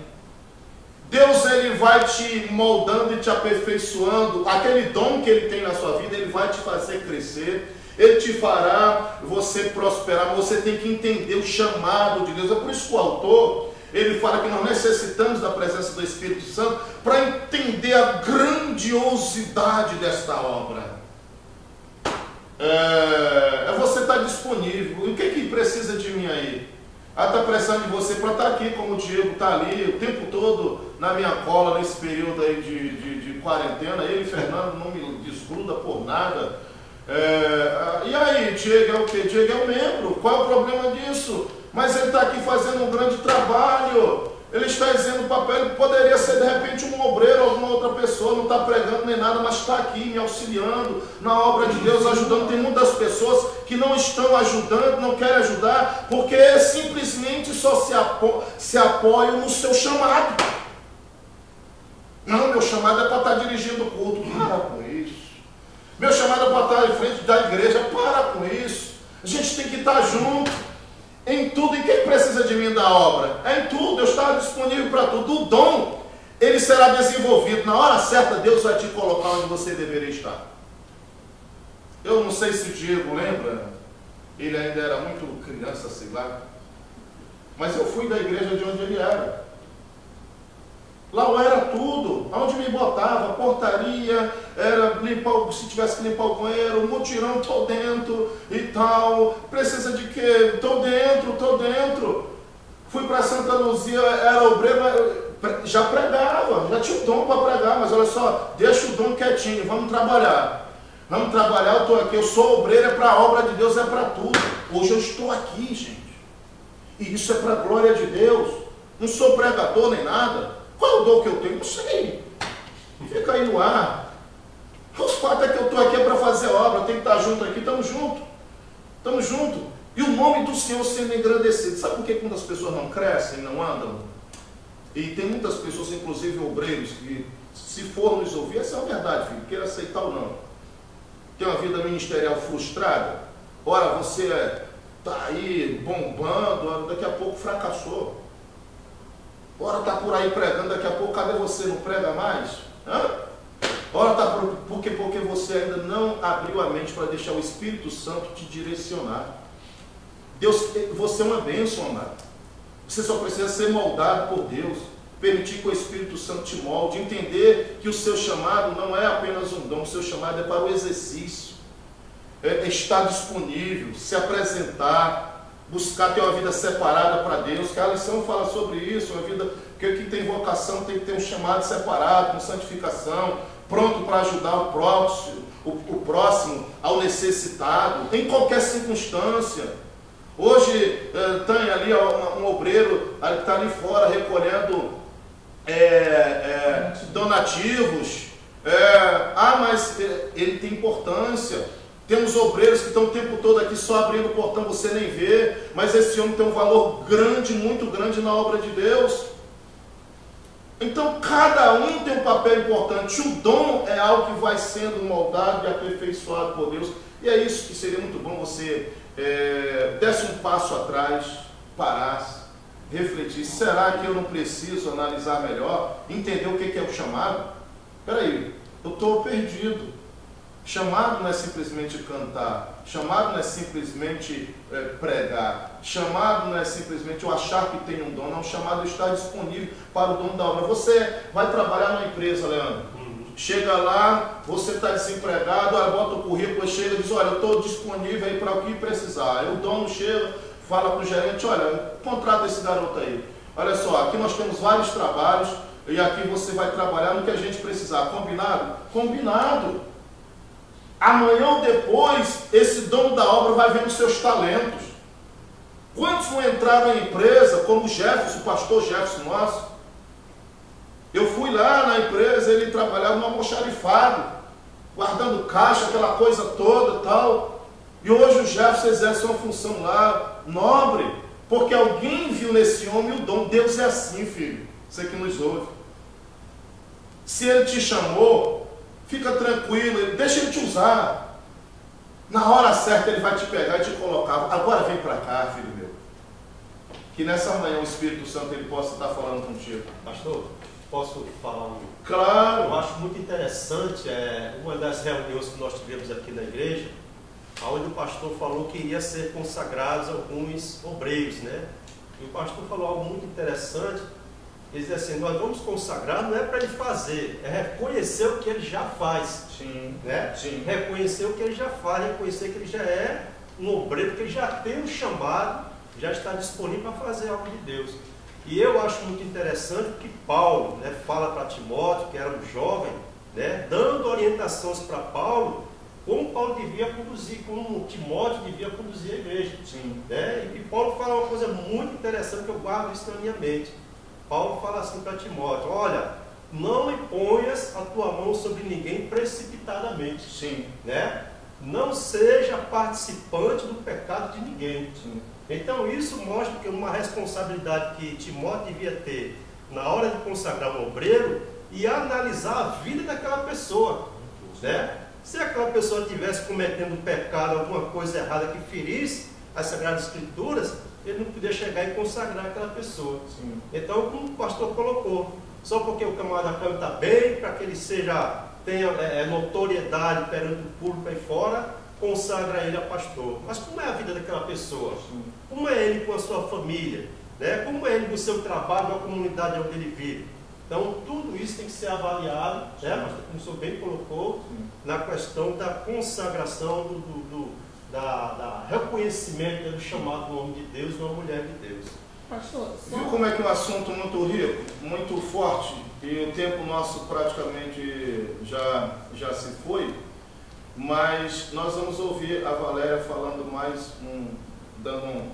Deus, ele vai te moldando e te aperfeiçoando. Aquele dom que ele tem na sua vida, ele vai te fazer crescer. Ele te fará você prosperar. Você tem que entender o chamado de Deus. É por isso que o autor, ele fala que nós necessitamos da presença do Espírito Santo para entender a grandiosidade desta obra. Você estar disponível. E o que precisa de mim aí? Está precisando de você para estar aqui, como o Diego está ali o tempo todo na minha cola nesse período aí de quarentena. Ele, Fernando, não me desgruda por nada. E aí, Diego é o quê? Diego é um membro. Qual é o problema disso? Mas ele está aqui fazendo um grande trabalho. Ele está exercendo o papel. Ele poderia ser de repente um obreiro, alguma outra pessoa, não está pregando nem nada, mas está aqui me auxiliando na obra de Deus, ajudando. Tem muitas pessoas que não estão ajudando, não querem ajudar, porque simplesmente só se apoiam no seu chamado. Não, meu chamado é para estar dirigindo o culto. Para com isso. Meu chamado é para estar em frente da igreja. Para com isso. A gente tem que estar junto em tudo. E quem precisa de mim da obra? É em tudo. Deus está disponível para tudo. O dom, ele será desenvolvido. Na hora certa, Deus vai te colocar onde você deveria estar. Eu não sei se o Diego lembra. Ele ainda era muito criança, sei lá. Mas eu fui da igreja de onde ele era. Lá eu era tudo, aonde me botava, portaria, era limpar, se tivesse que limpar o banheiro, mutirão, estou dentro e tal. Precisa de quê? Estou dentro. Fui para Santa Luzia, era obreiro, já pregava, já tinha o dom para pregar, mas olha só, deixa o dom quietinho, vamos trabalhar. Eu estou aqui, eu sou obreiro, é para a obra de Deus, é para tudo. Hoje eu estou aqui, gente. E isso é para a glória de Deus. Não sou pregador nem nada. Qual é o dom que eu tenho? Não sei. Fica aí no ar. Os fatos é que eu estou aqui para fazer obra. Eu tenho que estar junto aqui. Estamos juntos. E o nome do Senhor sendo engrandecido. Sabe por que muitas pessoas não crescem, não andam? E tem muitas pessoas, inclusive obreiros, que se for nos ouvir, essa é a verdade, filho, queira aceitar ou não. Tem uma vida ministerial frustrada. Ora, você está aí bombando, daqui a pouco fracassou. Ora está por aí pregando, daqui a pouco, cadê você? Não prega mais? Ora está porque você ainda não abriu a mente para deixar o Espírito Santo te direcionar. Deus, você é uma bênção, amado. Você só precisa ser moldado por Deus, permitir que o Espírito Santo te molde, entender que o seu chamado não é apenas um dom, o seu chamado é para o exercício, estar disponível, se apresentar, buscar ter uma vida separada para Deus, que a lição fala sobre isso, uma vida que tem vocação tem que ter um chamado separado, com santificação, pronto para ajudar o próximo, ao necessitado, em qualquer circunstância. Hoje tem ali um obreiro que está ali fora recolhendo donativos. Mas ele tem importância. Temos obreiros que estão o tempo todo aqui só abrindo o portão, você nem vê, mas esse homem tem um valor grande, muito grande na obra de Deus. Então cada um tem um papel importante. O dom é algo que vai sendo moldado e aperfeiçoado por Deus. E é isso que seria muito bom você desse um passo atrás, parasse, refletisse. Será que eu não preciso analisar melhor, entender o que é o chamado? Espera aí, eu estou perdido. Chamado não é simplesmente cantar, chamado não é simplesmente pregar, chamado não é simplesmente eu achar que tem um dom, não, chamado está disponível para o dono da obra. Você vai trabalhar numa empresa, Leandro, chega lá, você está desempregado, bota o currículo, chega e diz, olha, eu estou disponível aí para o que precisar. Aí o dono chega, fala para o gerente, olha, contrata esse garoto aí. Olha só, aqui nós temos vários trabalhos e aqui você vai trabalhar no que a gente precisar. Combinado? Combinado. Amanhã ou depois, esse dono da obra vai vendo seus talentos. Quantos não entraram na empresa, como o Jefferson, o pastor Jefferson nosso? Eu fui lá na empresa, ele trabalhava no almoxarifado, guardando caixa, aquela coisa toda e tal. E hoje o Jefferson exerce uma função lá, nobre, porque alguém viu nesse homem o dom. Deus é assim, filho, você que nos ouve. Se ele te chamou, fica tranquilo, deixa ele te usar. Na hora certa ele vai te pegar e te colocar. Agora vem para cá, filho meu. Que nessa manhã o Espírito Santo ele possa estar falando contigo. Pastor, posso falar um? Claro. Eu acho muito interessante, uma das reuniões que nós tivemos aqui na igreja, onde o pastor falou que iria ser consagrados alguns obreiros, né? E o pastor falou algo muito interessante. Ele diz assim, nós vamos consagrar, não é para ele fazer, é reconhecer o que ele já faz. Sim, né? sim. Reconhecer o que ele já faz, reconhecer que ele já é um obreiro, que ele já tem um chamado, já está disponível para fazer algo de Deus. E eu acho muito interessante que Paulo, né, fala para Timóteo, que era um jovem, né, dando orientações para Paulo, como Paulo devia conduzir, como Timóteo devia conduzir a igreja. Sim. Né? E Paulo fala uma coisa muito interessante, que eu guardo isso na minha mente. Paulo fala assim para Timóteo, olha, não imponhas a tua mão sobre ninguém precipitadamente. Sim. Né? Não seja participante do pecado de ninguém. Sim. Então isso mostra que uma responsabilidade que Timóteo devia ter na hora de consagrar um obreiro e analisar a vida daquela pessoa. Né? Se aquela pessoa estivesse cometendo pecado, alguma coisa errada que ferisse as Sagradas Escrituras, ele não podia chegar e consagrar aquela pessoa. Sim. Então, como o pastor colocou, só porque o camarada canta bem, para que ele tenha notoriedade perante o público aí fora, consagra ele a pastor. Mas como é a vida daquela pessoa? Sim. Como é ele com a sua família? Né? Como é ele no seu trabalho, na comunidade onde ele vive? Então, tudo isso tem que ser avaliado, né? Mas, como o senhor bem colocou, na questão da consagração, da reconhecimento do chamado do homem de Deus e uma mulher de Deus. Pastor, Viu como é que é um assunto muito rico, muito forte, e o tempo nosso praticamente já se foi, mas nós vamos ouvir a Valéria falando mais, dando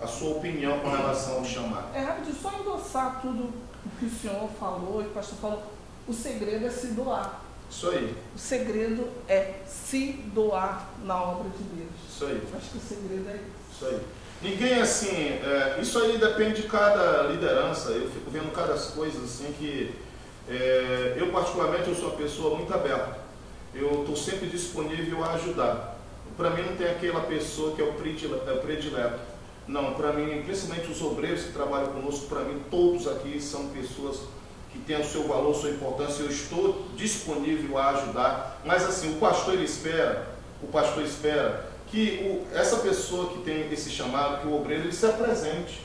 a sua opinião com relação ao chamado. É rápido, só endossar tudo o que o senhor falou e o pastor falou. O segredo é se doar. Isso aí. O segredo é se doar na obra de Deus. Isso aí. Acho que o segredo é isso. Isso aí. Ninguém assim, isso aí depende de cada liderança. Eu fico vendo cada coisa assim que eu particularmente eu sou uma pessoa muito aberta. Eu estou sempre disponível a ajudar. Para mim não tem aquela pessoa que é o predileto. Não, para mim, principalmente os obreiros que trabalham conosco, para mim todos aqui são pessoas que têm o seu valor, sua importância. Eu estou disponível a ajudar. Mas assim, o pastor espera que essa pessoa que tem esse chamado, que o obreiro, ele se apresente.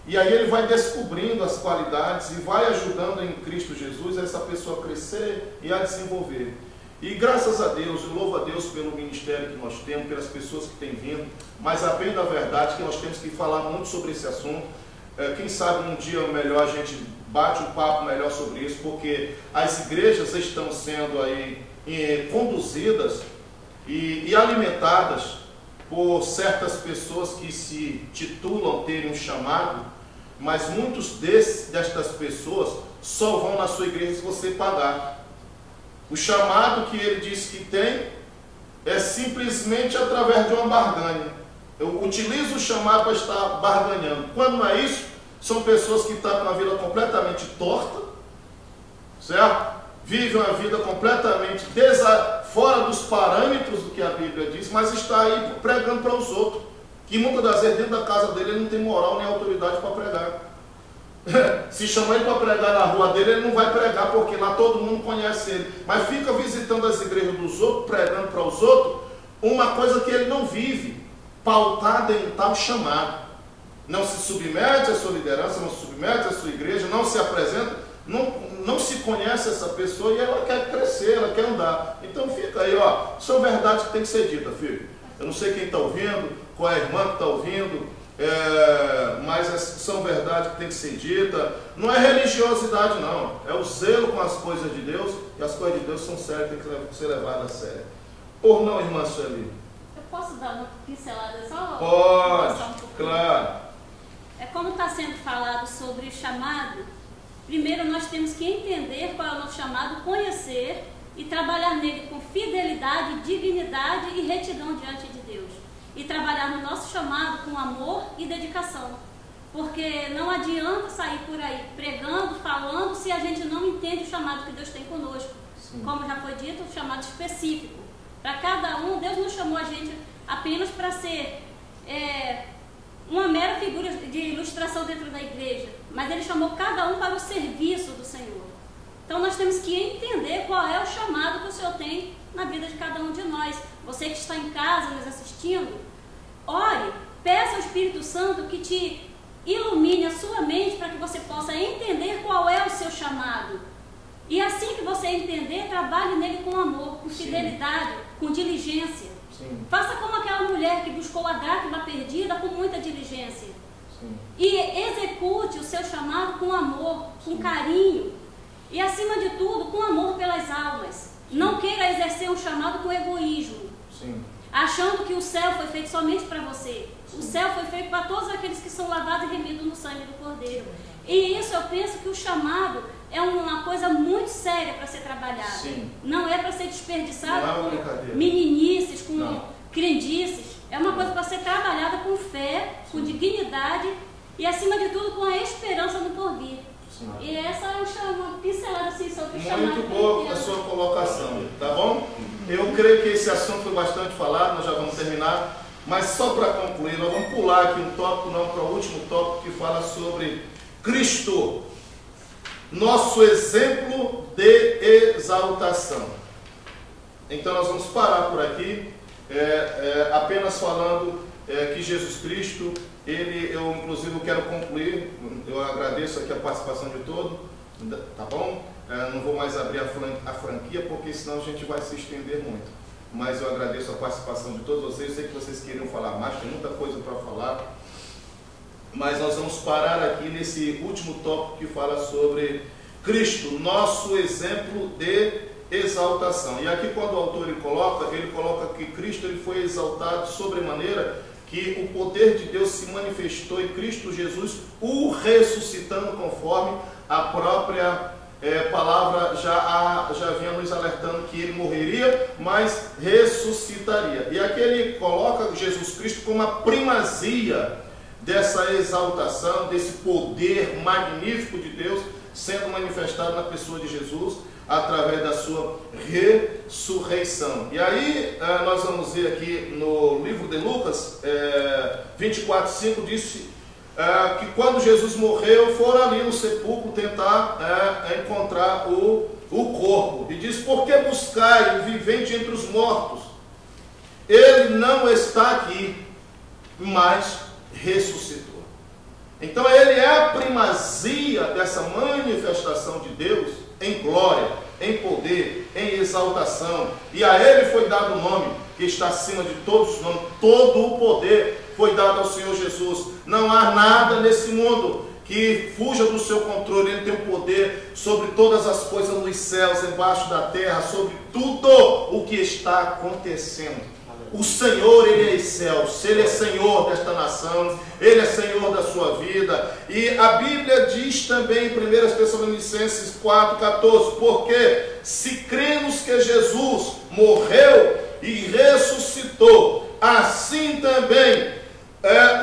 E aí ele vai descobrindo as qualidades e vai ajudando em Cristo Jesus essa pessoa a crescer e a desenvolver. E graças a Deus, eu louvo a Deus pelo ministério que nós temos, pelas pessoas que têm vindo, mas a bem da verdade que nós temos que falar muito sobre esse assunto. Quem sabe um dia melhor a gente bate um papo melhor sobre isso, porque as igrejas estão sendo aí conduzidas e alimentadas por certas pessoas que se titulam terem um chamado, mas muitos destas pessoas só vão na sua igreja se você pagar. O chamado que ele diz que tem é simplesmente através de uma barganha. Eu utilizo o chamado para estar barganhando. Quando não é isso, são pessoas que estão com uma vida completamente torta, certo? Vivem uma vida completamente fora dos parâmetros do que a Bíblia diz, mas está aí pregando para os outros, que muitas das vezes dentro da casa dele ele não tem moral nem autoridade para pregar. Se chamar ele para pregar na rua dele, ele não vai pregar, porque lá todo mundo conhece ele, mas fica visitando as igrejas dos outros, pregando para os outros uma coisa que ele não vive, pautada em tal chamado. Não se submete à sua liderança, não se submete à sua igreja, não se apresenta, não se conhece essa pessoa e ela quer crescer, ela quer andar. Então fica aí, ó, são verdades que tem que ser ditas, filho. Eu não sei quem está ouvindo, qual é a irmã que está ouvindo, mas são verdades que tem que ser ditas. Não é religiosidade, não. É o zelo com as coisas de Deus, e as coisas de Deus são sérias, tem que ser levadas a sério. Ou não, irmã Sueli? Eu posso dar uma pincelada só? Pode, claro. É como está sendo falado sobre o chamado. Primeiro nós temos que entender qual é o nosso chamado, conhecer e trabalhar nele com fidelidade, dignidade e retidão diante de Deus. E trabalhar no nosso chamado com amor e dedicação. Porque não adianta sair por aí pregando, falando, se a gente não entende o chamado que Deus tem conosco. Sim. Como já foi dito, o chamado específico. Para cada um, Deus não chamou a gente apenas para ser uma mera figura de ilustração dentro da igreja, mas Ele chamou cada um para o serviço do Senhor. Então nós temos que entender qual é o chamado que o Senhor tem na vida de cada um de nós. Você que está em casa nos assistindo, ore, peça ao Espírito Santo que te ilumine a sua mente para que você possa entender qual é o seu chamado. E assim que você entender, trabalhe nele com amor, com fidelidade, com diligência. Sim. Faça como aquela mulher que buscou a dracma perdida com muita diligência. Sim. E execute o seu chamado com amor, com carinho. E acima de tudo, com amor pelas almas. Sim. Não queira exercer um chamado com egoísmo. Sim. Achando que o céu foi feito somente para você. Sim. O céu foi feito para todos aqueles que são lavados e remidos no sangue do Cordeiro. E isso eu penso que o chamado é uma coisa muito séria para ser trabalhada. Sim. Não é para ser desperdiçado com meninices, com crendices. É uma coisa para ser trabalhada com fé, com dignidade e, acima de tudo, com a esperança no porvir. Sim. E essa é uma pincelada assim, sobre o chamado. Muito boa a sua colocação, tá bom? Eu creio que esse assunto foi bastante falado, nós já vamos terminar. Mas só para concluir, nós vamos pular aqui um tópico, não para o último tópico, que fala sobre Cristo, nosso exemplo de exaltação. Então nós vamos parar por aqui, apenas falando que Jesus Cristo, eu inclusive quero concluir, eu agradeço aqui a participação de todos, tá bom? Não vou mais abrir a franquia, porque senão a gente vai se estender muito. Mas eu agradeço a participação de todos vocês, eu sei que vocês queriam falar mais, tem muita coisa para falar. Mas nós vamos parar aqui nesse último tópico que fala sobre Cristo, nosso exemplo de exaltação. E aqui quando o autor ele coloca que Cristo ele foi exaltado sobremaneira, que o poder de Deus se manifestou em Cristo Jesus, o ressuscitando conforme a própria palavra já vinha nos alertando que ele morreria, mas ressuscitaria. E aqui ele coloca Jesus Cristo como a primazia dessa exaltação, desse poder magnífico de Deus sendo manifestado na pessoa de Jesus através da sua ressurreição. E aí nós vamos ver aqui no livro de Lucas 24:5 diz que quando Jesus morreu, foram ali no sepulcro tentar encontrar o corpo. E diz: por que buscai o vivente entre os mortos? Ele não está aqui, mas ressuscitou. Então ele é a primazia dessa manifestação de Deus em glória, em poder, em exaltação. E a ele foi dado o nome que está acima de todos os nomes. Todo o poder foi dado ao Senhor Jesus. Não há nada nesse mundo que fuja do seu controle. Ele tem o poder sobre todas as coisas nos céus, embaixo da terra, sobre tudo o que está acontecendo. O Senhor, Ele é excelso, Ele é Senhor desta nação, Ele é Senhor da sua vida. E a Bíblia diz também em 1 Tessalonicenses 4,14, porque se cremos que Jesus morreu e ressuscitou, assim também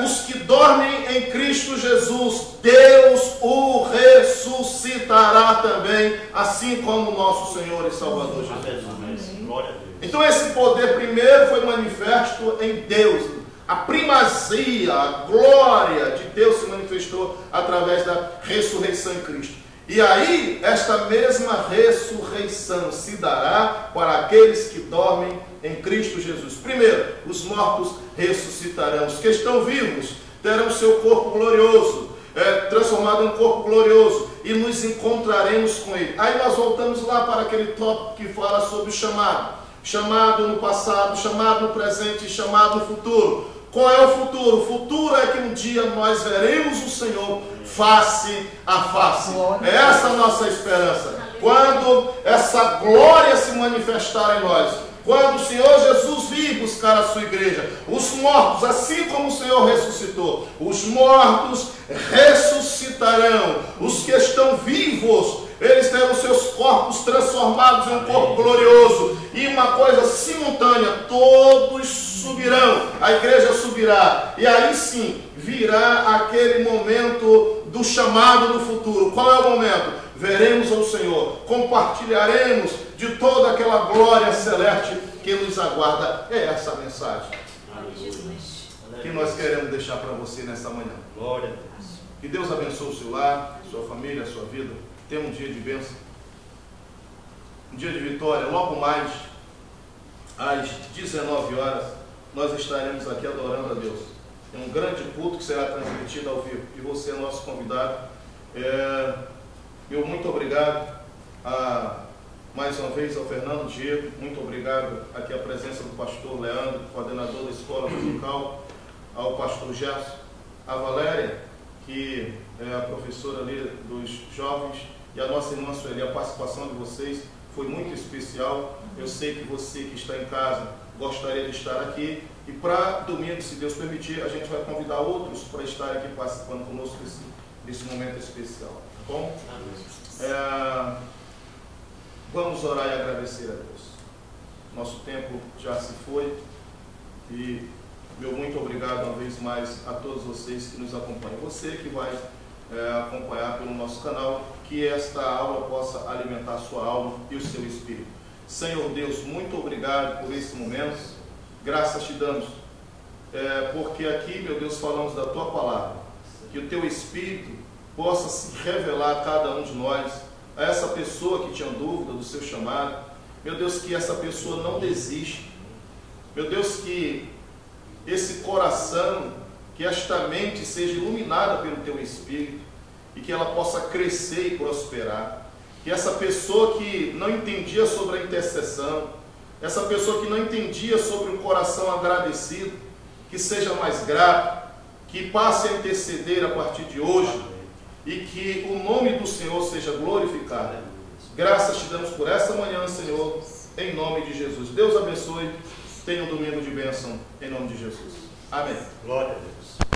os que dormem em Cristo Jesus, Deus o ressuscitará também, assim como nosso Senhor e Salvador Jesus. Glória a Deus. Então esse poder primeiro foi manifesto em Deus. A primazia, a glória de Deus se manifestou através da ressurreição em Cristo. E aí, esta mesma ressurreição se dará para aqueles que dormem em Cristo Jesus. Primeiro, os mortos ressuscitarão. Os que estão vivos terão seu corpo glorioso, transformado em um corpo glorioso, e nos encontraremos com Ele. Aí nós voltamos lá para aquele tópico que fala sobre o chamado. Chamado no passado, chamado no presente e chamado no futuro. Qual é o futuro? O futuro é que um dia nós veremos o Senhor face a face. É essa a nossa esperança. Quando essa glória se manifestar em nós, quando o Senhor Jesus vir buscar a sua igreja, os mortos, assim como o Senhor ressuscitou, os mortos ressuscitarão. Os que estão vivos, eles terão seus corpos transformados em um corpo glorioso. E uma coisa simultânea, todos subirão, a igreja subirá. E aí sim, virá aquele momento do chamado do futuro. Qual é o momento? Veremos ao Senhor, compartilharemos de toda aquela glória celeste que nos aguarda. É essa a mensagem que nós queremos deixar para você nesta manhã. Glória a Deus. Que Deus abençoe o seu lar, sua família, a sua vida. Tenha um dia de bênção, um dia de vitória. Logo mais, às 19 horas, nós estaremos aqui adorando a Deus. É um grande culto que será transmitido ao vivo. E você é nosso convidado. Meu muito obrigado mais uma vez ao Fernando Diego. Muito obrigado aqui a presença do pastor Leandro, coordenador da escola musical, ao pastor Gerson, a Valéria, que é a professora ali dos jovens, e a nossa irmã Sueli. A participação de vocês foi muito especial. Eu sei que você que está em casa gostaria de estar aqui, e para domingo, se Deus permitir, a gente vai convidar outros para estar aqui participando conosco desse momento especial. Tá bom? Vamos orar e agradecer a Deus. Nosso tempo já se foi, e meu muito obrigado uma vez mais a todos vocês que nos acompanham. Você que vai acompanhar pelo nosso canal, que esta aula possa alimentar a sua alma e o seu espírito. Senhor Deus, muito obrigado por esse momento. Graças te damos, porque aqui, meu Deus, falamos da tua palavra. Que o teu espírito possa se revelar a cada um de nós, a essa pessoa que tinha dúvida do seu chamado. Meu Deus, que essa pessoa não desiste. Meu Deus, que esse coração, que esta mente seja iluminada pelo teu Espírito, e que ela possa crescer e prosperar. Que essa pessoa que não entendia sobre a intercessão, essa pessoa que não entendia sobre um coração agradecido, que seja mais grato, que passe a interceder a partir de hoje, e que o nome do Senhor seja glorificado. Graças te damos por esta manhã, Senhor, em nome de Jesus. Deus abençoe. Tenha um domingo de bênção, em nome de Jesus. Amém. Glória a Deus.